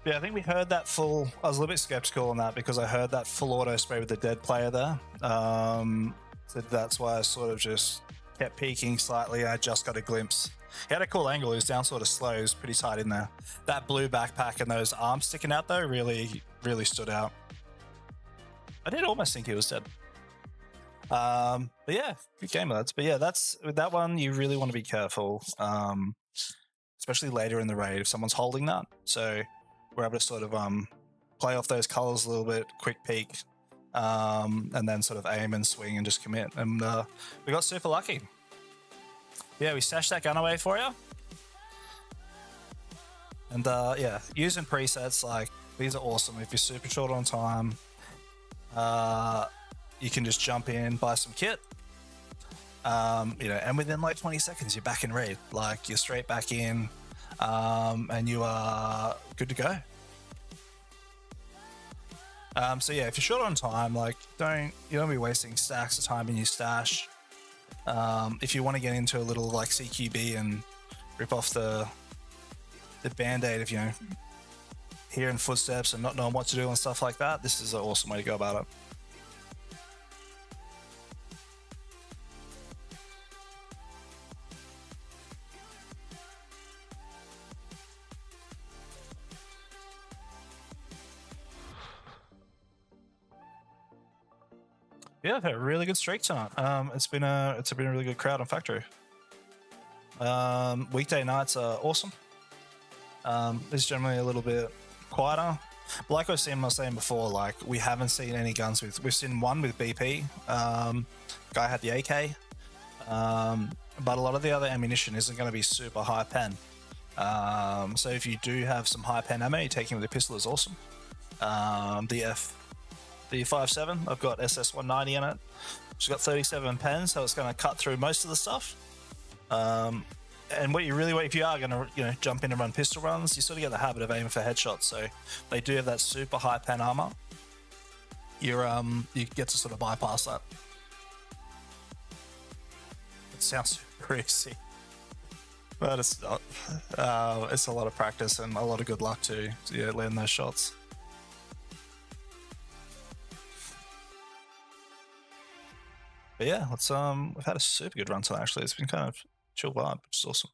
Yeah, I think we heard that full. I was a little bit skeptical on that because I heard that full auto spray with the dead player there. So that's why I sort of just kept peeking slightly. I just got a glimpse. He had a cool angle. He was down sort of slow. He was pretty tight in there. That blue backpack and those arms sticking out though really stood out. I did almost think he was dead. But yeah, good game, lads. But yeah, that's with that one. You really want to be careful, especially later in the raid if someone's holding that. So we're able to sort of play off those colors a little bit, quick peek, and then sort of aim and swing and just commit. And we got super lucky. Yeah, we stashed that gun away for you. And yeah, using presets, like, these are awesome. If you're super short on time, you can just jump in, buy some kit, you know, and within like 20 seconds, you're back in raid. Like, you're straight back in, and you are good to go. So yeah, if you're short on time, like, you don't be wasting stacks of time in your stash. If you want to get into a little like CQB and rip off the band-aid of, you know, hearing footsteps and not knowing what to do and stuff like that, this is an awesome way to go about it. Yeah, I've had a really good streak tonight. It's been a really good crowd on Factory. Weekday nights are awesome. It's generally a little bit quieter. But like I was saying before, like, we haven't seen any guns we've seen one with BP. Guy had the AK. But a lot of the other ammunition isn't going to be super high pen. So if you do have some high pen ammo, taking with the pistol is awesome. The 5.7, I've got SS190 in it. It's got 37 pens, so it's going to cut through most of the stuff. And what you really want, if you are going to, you know, jump in and run pistol runs, you sort of get the habit of aiming for headshots. So they do have that super high pen armor. You get to sort of bypass that. It sounds super easy, but it's not. It's a lot of practice and a lot of good luck to land those shots. But yeah, we've had a super good run tonight, actually. It's been kind of chill vibe, which is awesome.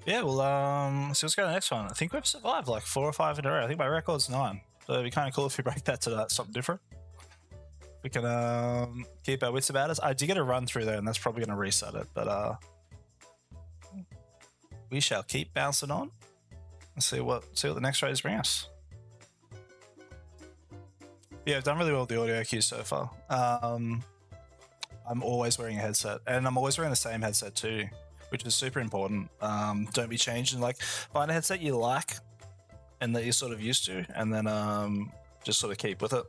Yeah, well, so let's go to the next one. I think we've survived like 4 or 5 in a row. I think my record's 9. So it'd be kind of cool if we break that to something different. We can keep our wits about us. I did get a run through there, and that's probably going to reset it. But we shall keep bouncing on and see what the next raiders bring us. Yeah, I've done really well with the audio cues so far. I'm always wearing a headset, and I'm always wearing the same headset too, which is super important. Don't be changing. Like, find a headset you like and that you're sort of used to, and then just sort of keep with it.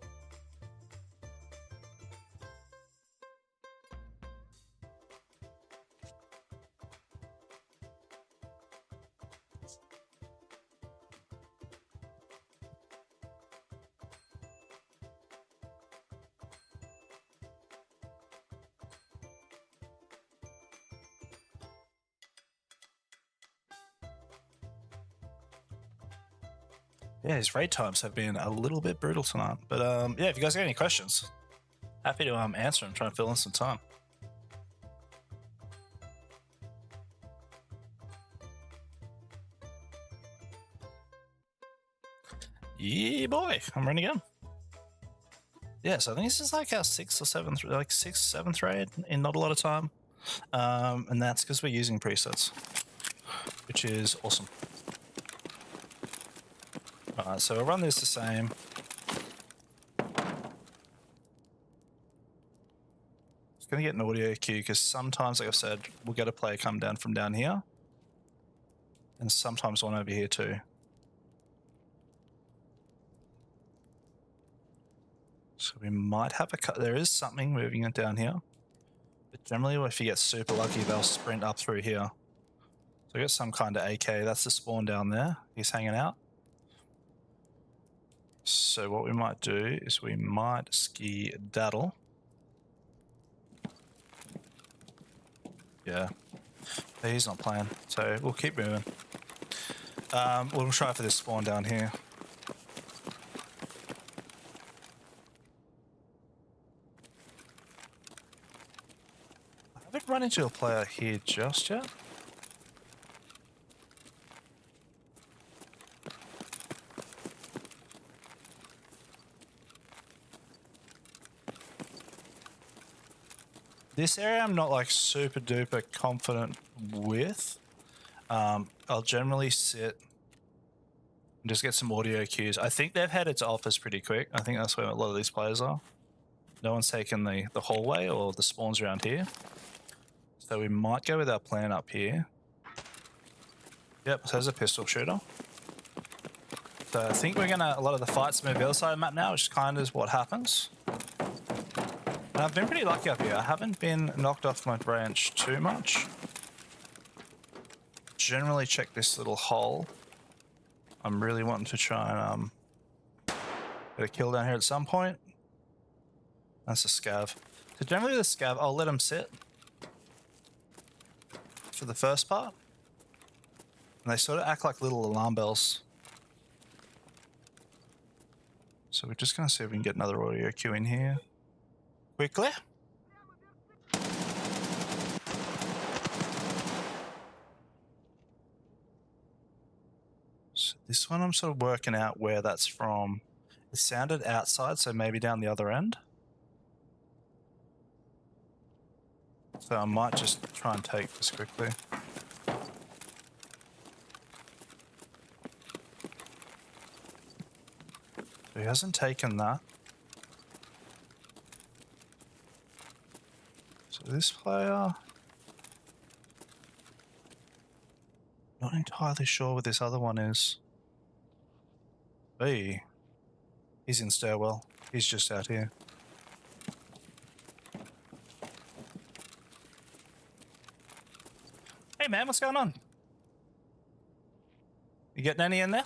Yeah, his raid times have been a little bit brutal tonight. But yeah, if you guys got any questions, happy to answer them, try and fill in some time. Yeah, boy, I'm running again. Yeah, so I think this is like our 6th or 7th, like 6th, 7th raid in not a lot of time. And that's because we're using presets, which is awesome. Alright, so we'll run this the same. going to get an audio cue because sometimes, like I said, we'll get a player come down from down here. And sometimes one over here too. So we might have there is something moving it down here. But generally, if you get super lucky, they'll sprint up through here. So we got some kind of AK. That's the spawn down there. He's hanging out. So what we might do is we might ski daddle. Yeah. He's not playing. So we'll keep moving. We'll try for this spawn down here. I haven't run into a player here just yet. This area I'm not like super duper confident with. I'll generally sit and just get some audio cues. I think they've headed to office pretty quick. I think that's where a lot of these players are. No one's taken the hallway or the spawns around here. So we might go with our plan up here. Yep, so there's a pistol shooter. So I think we're gonna, a lot of the fights move the other side of the map now, which kind of is what happens. And I've been pretty lucky up here. I haven't been knocked off my branch too much. Generally check this little hole. I'm really wanting to try and get a kill down here at some point. That's a scav. So generally the scav, I'll let them sit for the first part. And they sort of act like little alarm bells. So we're just going to see if we can get another audio cue in here. Quickly. So this one I'm sort of working out where that's from. It sounded outside, so maybe down the other end. So I might just try and take this quickly. So he hasn't taken that. So this player... Not entirely sure what this other one is. Hey, he's in stairwell. He's just out here. Hey man, what's going on? You getting any in there?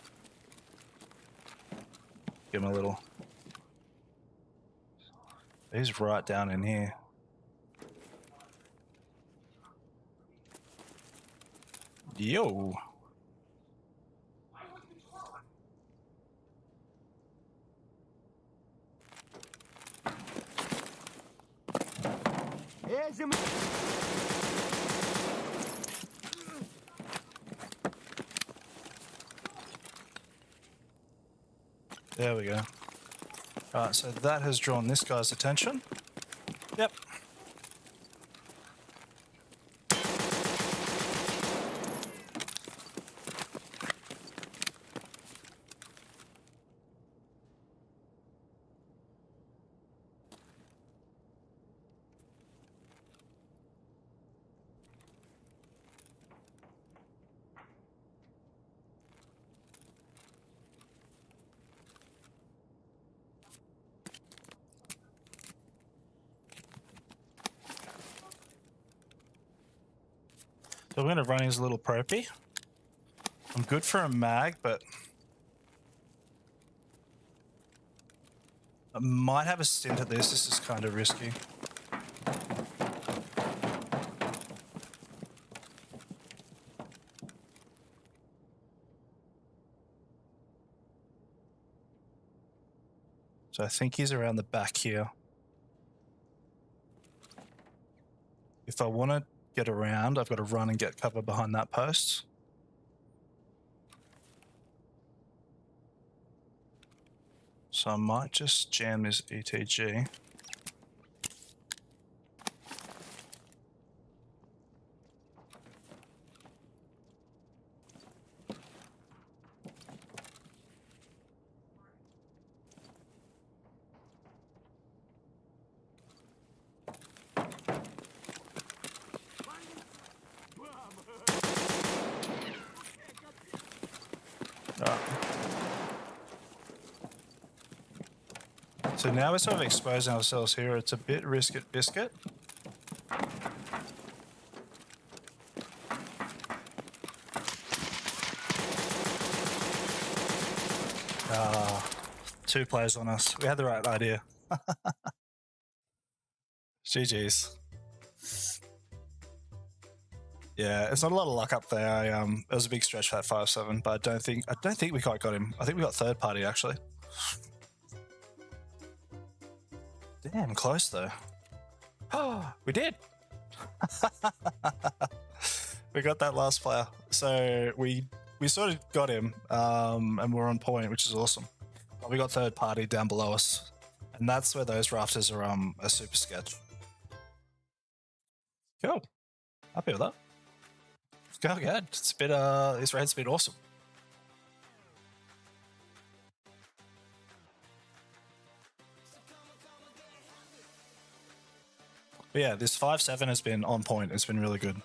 Give him a little. He's right down in here. Yo. There we go. Alright, so that has drawn this guy's attention. Yep. So we're going to run his little propy. I'm good for a mag, but I might have a stint at this. This is kind of risky. So I think he's around the back here. If I want to get around, I've got to run and get cover behind that post. So I might just jam this ETG. Alright. So now we're sort of exposing ourselves here. It's a bit biscuit. Two players on us. We had the right idea. GG's. Yeah, it's not a lot of luck up there. It was a big stretch for that 5-7, but I don't think we quite got him. I think we got third party actually. Damn close though. Oh, we did. We got that last player. So we sort of got him, and we're on point, which is awesome. But we got third party down below us, and that's where those rafters are a super sketch. Cool. Happy with that. Go ahead. It's a bit this raid's been awesome. But yeah, this 5-7 has been on point. It's been really good.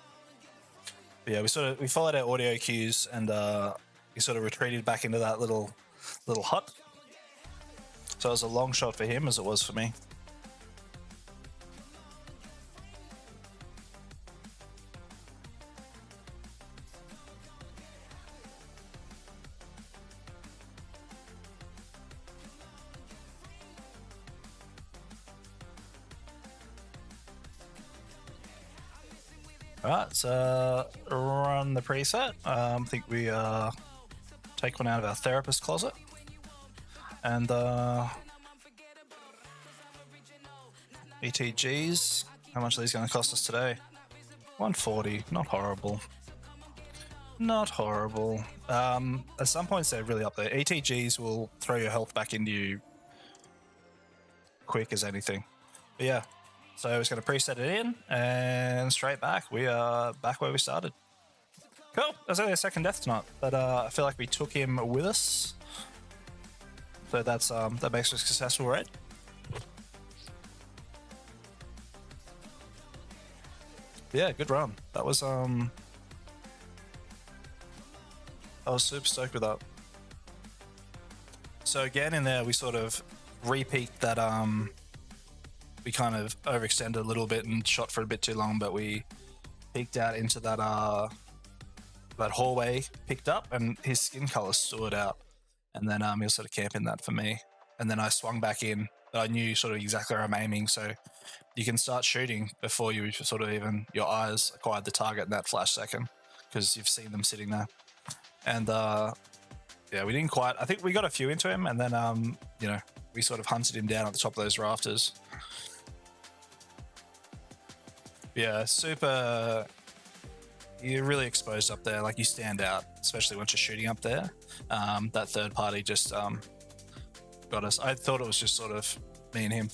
But yeah, we followed our audio cues and he sort of retreated back into that little hut. So it was a long shot for him as it was for me. Alright, so run the preset. I think we take one out of our therapist closet. And ETGs. How much are these going to cost us today? 140. Not horrible. Not horrible. At some points they're really up there. ETGs will throw your health back into you quick as anything. But yeah. So I was going to preset it in, and straight back. We are back where we started. Cool. That's only a second death tonight, but I feel like we took him with us. So that's that makes us a successful raid. Yeah, good run. That was I was super stoked with that. So again, in there we sort of repeat that we kind of overextended a little bit and shot for a bit too long, but we peeked out into that that hallway, picked up, and his skin color stood out. And then he was sort of camping that for me. And then I swung back in, but I knew sort of exactly where I'm aiming, so you can start shooting before you sort of even your eyes acquired the target in that flash second, because you've seen them sitting there. And yeah, we didn't quite. I think we got a few into him, and then you know, we sort of hunted him down at the top of those rafters. Yeah, super. You're really exposed up there. Like, you stand out, especially once you're shooting up there. That third party just got us. I thought it was just sort of me and him.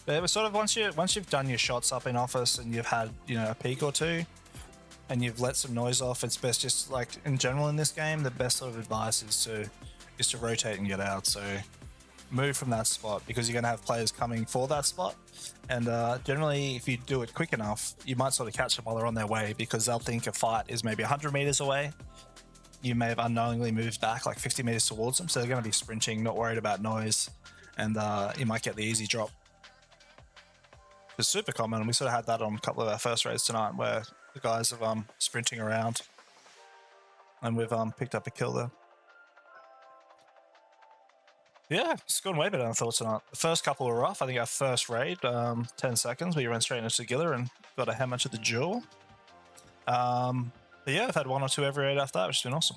But it was sort of once you've done your shots up in office and you've had, you know, a peek or two, and you've let some noise off, it's best just, like, in general in this game, the best sort of advice is to rotate and get out. So move from that spot, because you're going to have players coming for that spot, and generally if you do it quick enough, you might sort of catch them while they're on their way, because they'll think a fight is maybe 100 meters away. You may have unknowingly moved back like 50 meters towards them, so they're going to be sprinting, not worried about noise, and you might get the easy drop. It's super common, and we sort of had that on a couple of our first raids tonight, where the guys have sprinting around, and we've picked up a kill there. Yeah, it's gone way better than I thought tonight. The first couple were rough. I think our first raid, 10 seconds, we ran straight into Giller and got a hammer to the jaw. But yeah, I've had one or two every raid after that, which has been awesome.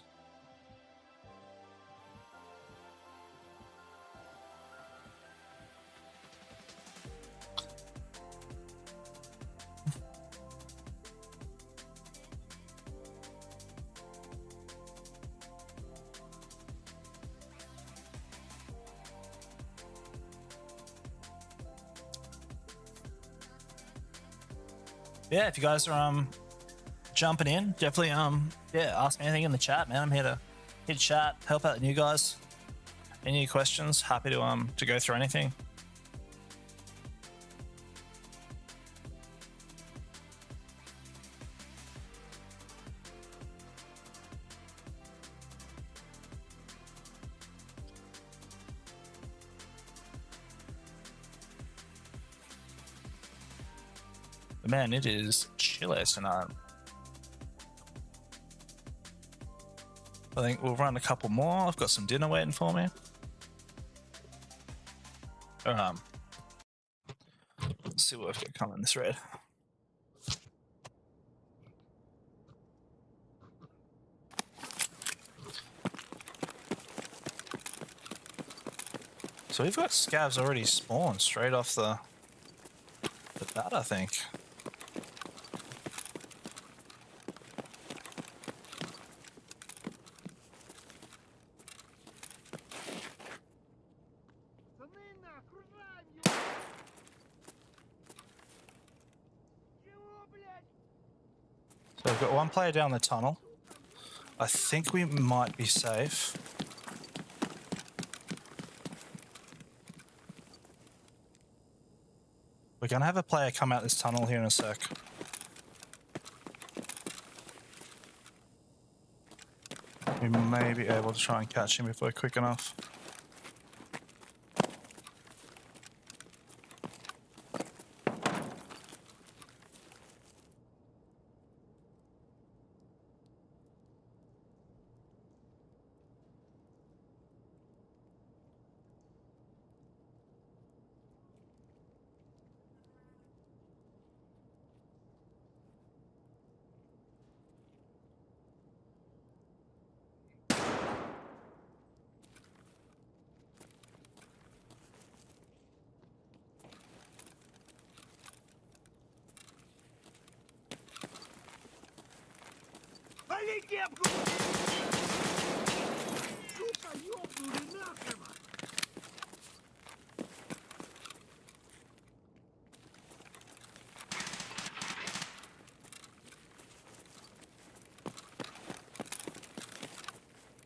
Yeah, if you guys are jumping in, definitely yeah, ask me anything in the chat, man. I'm here to chat, help out the new guys. Any questions? Happy to go through anything. But man, it is chilly tonight. I think we'll run a couple more. I've got some dinner waiting for me. Let's see what I've got coming this red. So we've got scavs already spawned straight off the bat, I think. So we've got one player down the tunnel. I think we might be safe. We're going to have a player come out this tunnel here in a sec. We may be able to try and catch him if we're quick enough.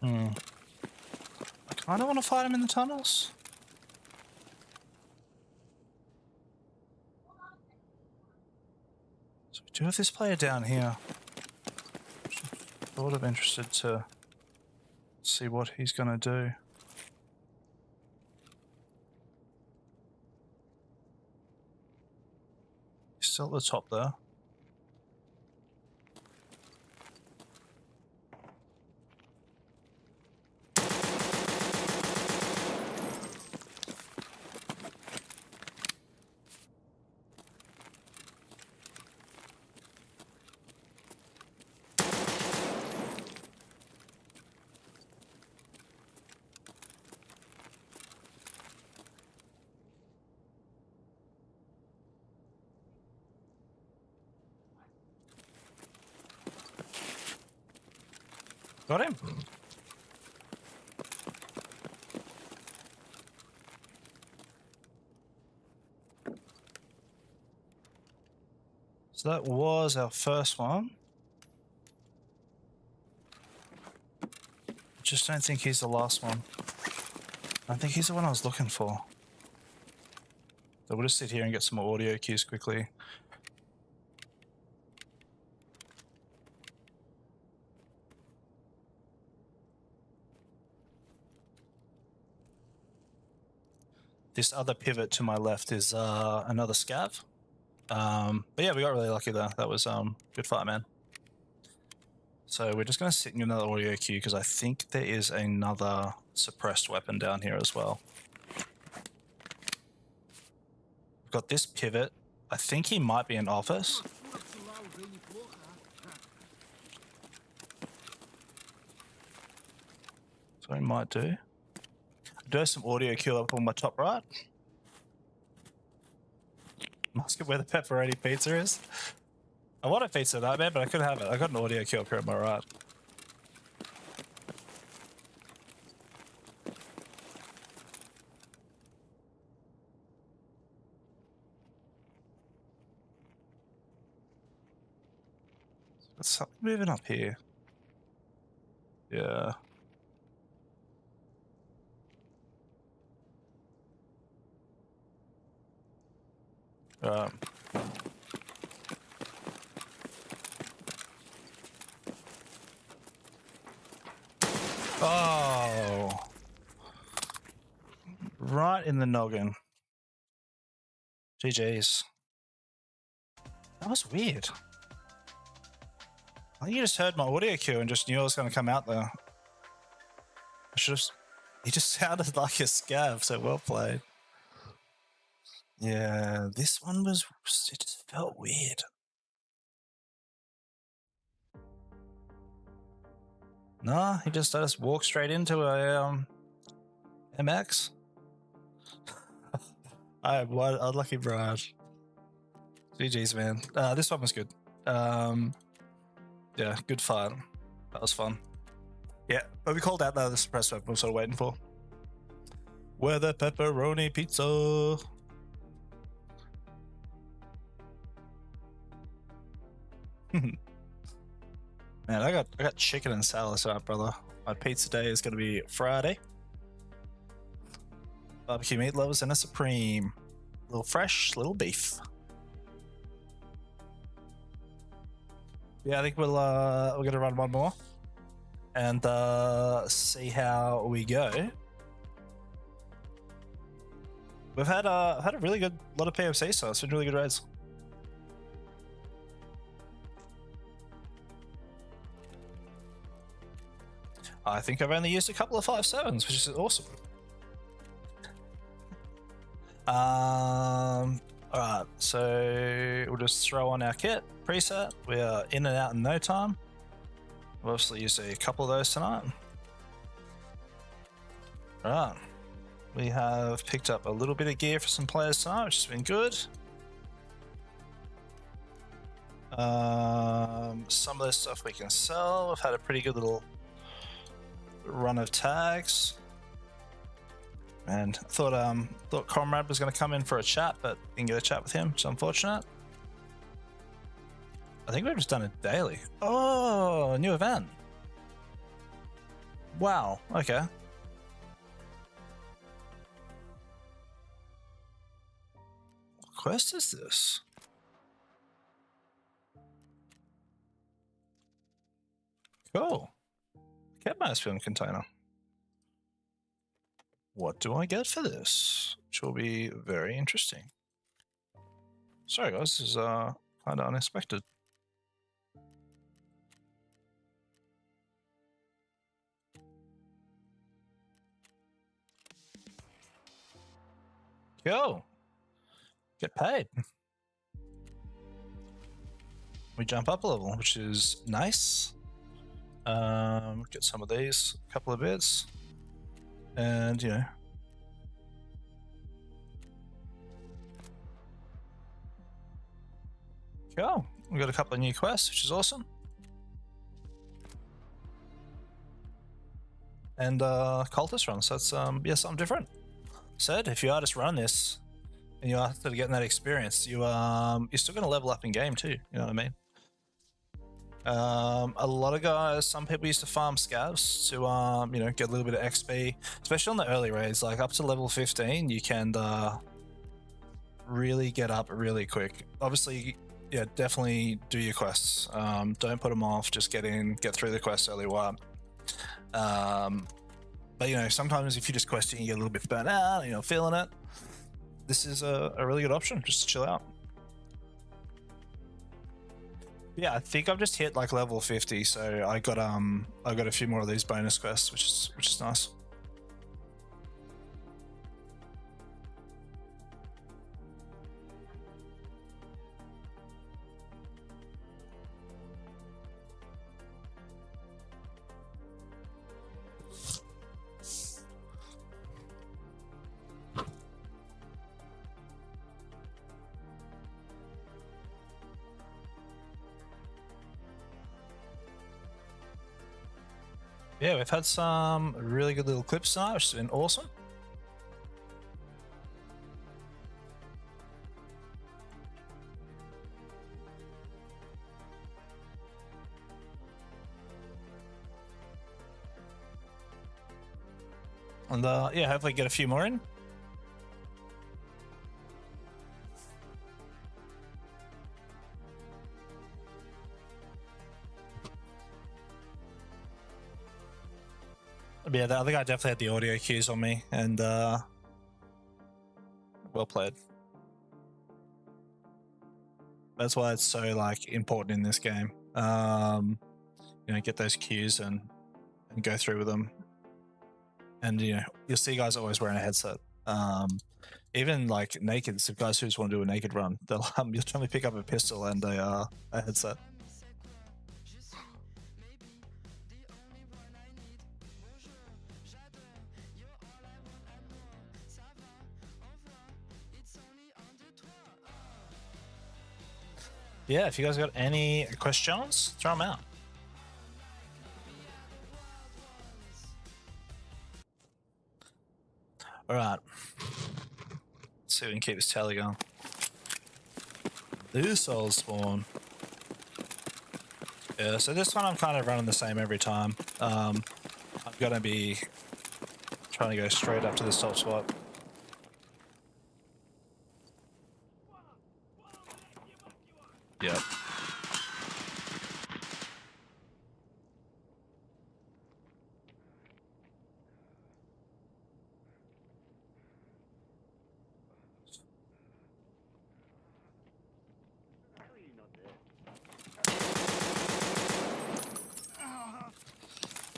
I kind of want to fight him in the tunnels. So we do have this player down here. Sort of interested to see what he's going to do. He's still at the top there. Got him. So that was our first one. Just don't think he's the last one. I think he's the one I was looking for. So we'll just sit here and get some more audio cues quickly. This other pivot to my left is another scav. But yeah, we got really lucky there. That was good fight, man. So we're just going to sit in another audio cue because I think there is another suppressed weapon down here as well. We've got this pivot. I think he might be in office. So he might do. Do have some audio cue up on my top right. Ask him where the pepperoni pizza is. I want a pizza tonight, man, but I couldn't have it. I got an audio cue up here on my right. There's something moving up here. Yeah. Oh. Right in the noggin. GG's. That was weird. I think you just heard my audio cue and just knew I was going to come out there. I should have... He just sounded like a scav, so well played. Yeah, this one was... It just felt weird. Nah, he just let us walk straight into a MX. I am one unlucky bride. GG's, man. This one was good. Yeah, good fight. That was fun. Yeah, but we called out the suppressed weapon we were sort of waiting for. Where the pepperoni pizza? Man, I got chicken and salad tonight, brother. My pizza day is gonna be Friday. Barbecue meat lovers and a supreme. Little fresh, little beef. Yeah, I think we're gonna run one more and see how we go. We've had a really good lot of PFC, so it's been really good raids. I think I've only used a couple of 5.7s, which is awesome. Alright, so we'll just throw on our kit preset. We are in and out in no time. We'll obviously use a couple of those tonight. Alright, we have picked up a little bit of gear for some players tonight, which has been good. Some of this stuff we can sell. We've had a pretty good little run of tags. And I thought Comrade was going to come in for a chat, but didn't get a chat with him, which is unfortunate. I think we've just done it daily. Oh, a new event. Wow, okay. What quest is this? Cool. Cat mouse film container. What do I get for this? Which will be very interesting. Sorry guys, this is kind of unexpected. Go. Get paid. We jump up a level, which is nice. Get some of these, a couple of bits. And, you know. Cool. We got a couple of new quests, which is awesome. And cultist runs. So that's yeah, something different. Said if you are just running this and you are sort of getting that experience, you're still gonna level up in game too, you know what I mean? A lot of guys, some people used to farm scavs to you know, get a little bit of XP, especially on the early raids. Like up to level 15 you can really get up really quick. Obviously, yeah, definitely do your quests. Don't put them off, just get through the quest early while. But you know, sometimes if you're just questing, you get a little bit burnt out, you know, feeling it. This is a really good option, just to chill out. Yeah, I think I've just hit like level 50, so I got a few more of these bonus quests, which is nice. Yeah, we've had some really good little clips tonight, which has been awesome. And yeah, hopefully get a few more in. But yeah, the other guy definitely had the audio cues on me, and well played. That's why it's so like important in this game. You know, get those cues and go through with them. And you know, you'll see guys always wearing a headset. Even like naked, so guys who just want to do a naked run, they'll you'll try to pick up a pistol and a headset. Yeah, if you guys got any questions, throw them out. All right. Let's see if we can keep this tally going. This soul spawn. Yeah, so this one I'm kind of running the same every time. I'm gonna be trying to go straight up to the top spot. Yep.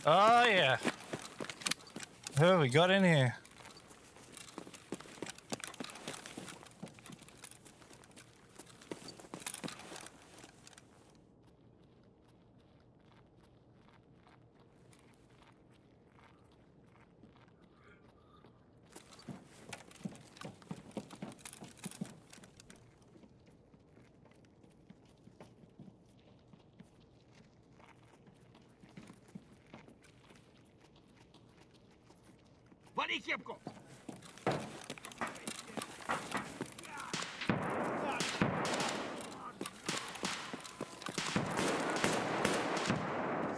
Oh yeah. Who have we got in here? Вали кепку!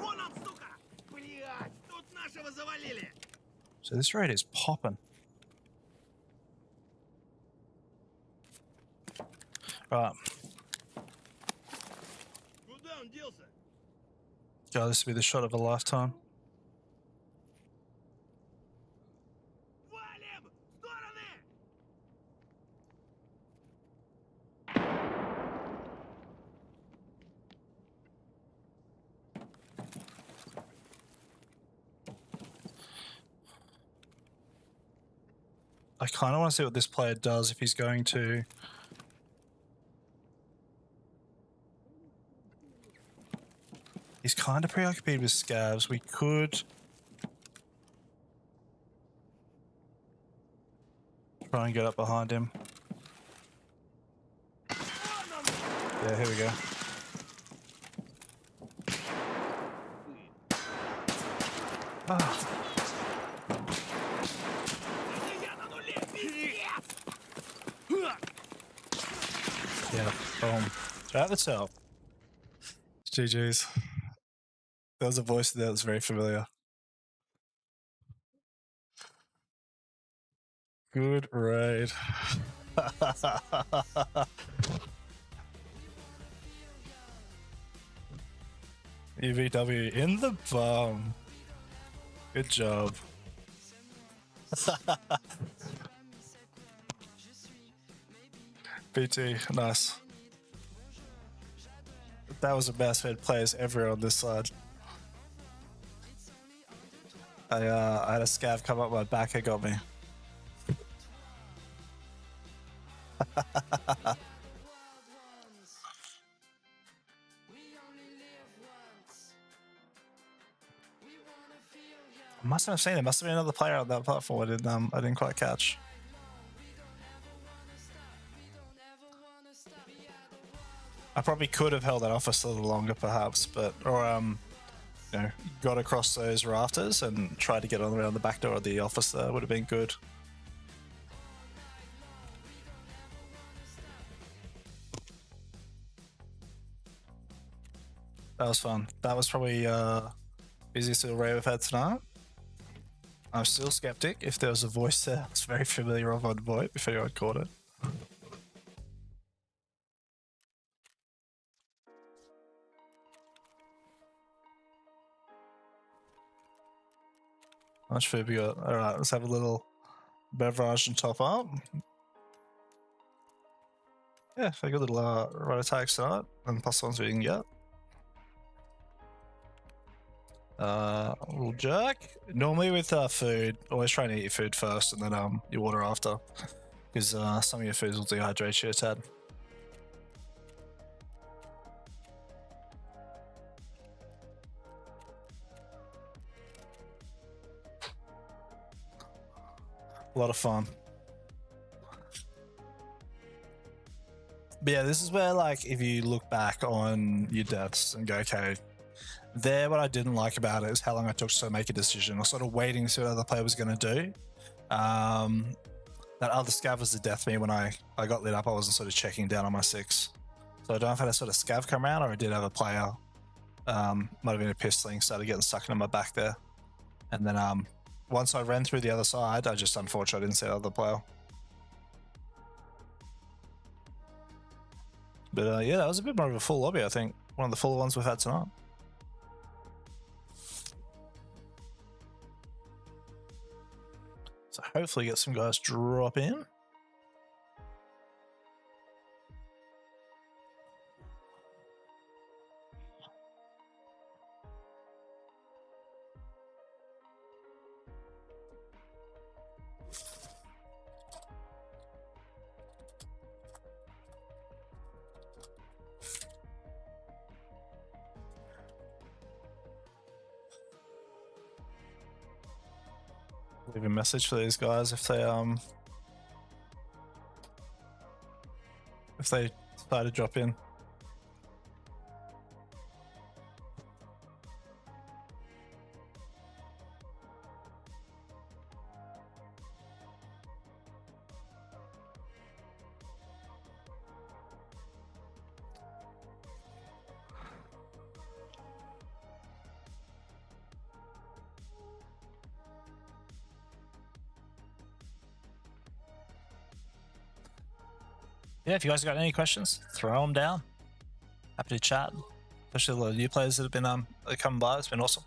Вон он, сука! Блядь, тут нашего завалили! So this raid is popping. Right. Куда он делся? God, this will be the shot of a lifetime. Валим! В стороны! I kind of want to see what this player does if he's going to. He's kind of preoccupied with scavs. We could try and get up behind him. Yeah, here we go. Ah. Yeah, boom. At the top. GG's. There was a voice there that was very familiar. Good raid. EVW in the bum. Good job. BT, nice. That was the best fed players ever on this side. I had a scav come up my back and got me. I mustn't have seen it. There must have been another player on that platform I didn't quite catch. I probably could have held that off a little longer, perhaps, but you know, got across those rafters and tried to get on around the back door of the office. There would have been good. That was fun. That was probably busiest little raid we've had tonight. I'm still skeptic if there was a voice there. It's very familiar of on VoIP, if anyone caught it. How much food we got? Alright, let's have a little beverage and top up. Yeah, I got a little right attacks tonight, and plus ones we didn't get. A little jerk. Normally with food, always try and eat your food first and then your water after. Because some of your foods will dehydrate you a tad. A lot of fun. But yeah, this is where, like, if you look back on your deaths and go, okay, there, what I didn't like about it is how long it took to make a decision. I was sort of waiting to see what the other player was going to do. That other scav was the death me when I got lit up. I wasn't sort of checking down on my 6. So I don't know if I had a sort of scav come around or I did have a player. Might have been a pistoling, started getting stuck into my back there. And then once I ran through the other side, I just unfortunately didn't see the other player. But yeah, that was a bit more of a full lobby, I think. One of the fuller ones we've had tonight. So hopefully get some guys drop in. Leave a message for these guys if they decide to drop in. Yeah, if you guys got any questions, throw them down. Happy to chat, especially a lot of new players that have been coming by. It's been awesome.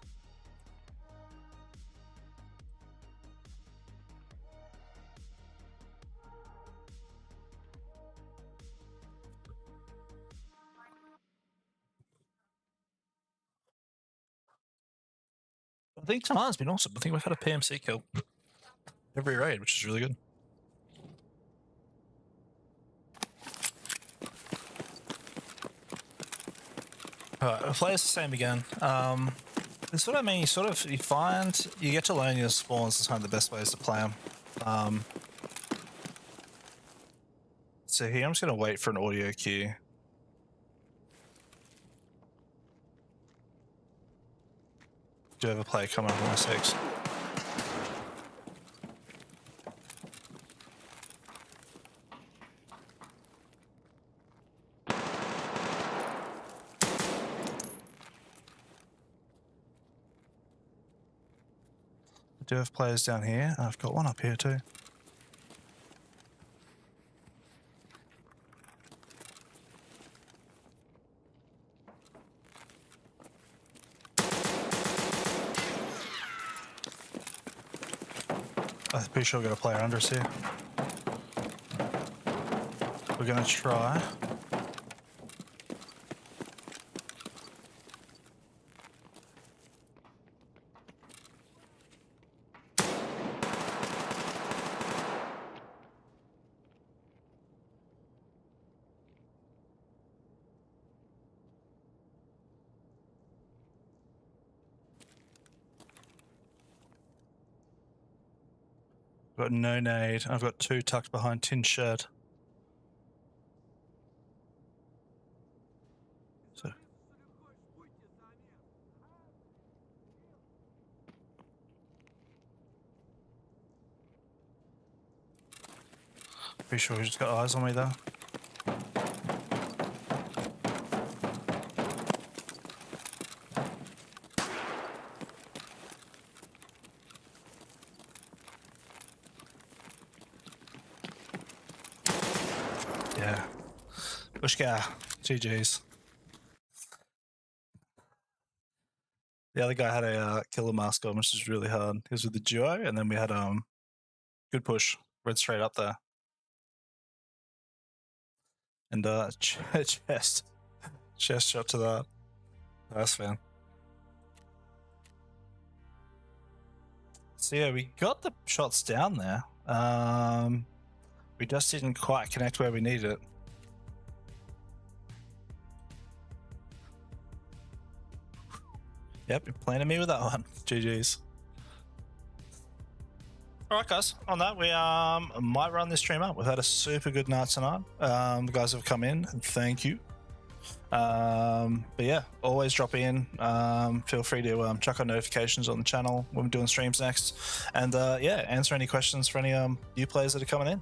I think tonight's been awesome. I think we've had a PMC kill every raid, which is really good. Alright, we'll play the same again. This is what I mean. You get to learn your spawns. Is kind of the best ways to play them. So here I'm just going to wait for an audio cue. Do you have a play coming up on my 6? I do have players down here. I've got one up here too. I'm pretty sure we've got a player under us here. We're going to try. I've got no nade. I've got 2 tucked behind tin shed. So pretty sure he's just got eyes on me there. Yeah. Bushka. GG's. The other guy had a killer mask on, which is really hard. He was with the duo, and then we had good push. Red straight up there. And chest shot to that. Nice, man. So yeah, we got the shots down there. We just didn't quite connect where we needed it. Yep, you're playing me with that one. GG's. Alright guys, on that we might run this stream up. We've had a super good night tonight. The guys have come in, and thank you. But yeah, always drop in. Feel free to check our notifications on the channel when we're doing streams next. And yeah, answer any questions for any new players that are coming in.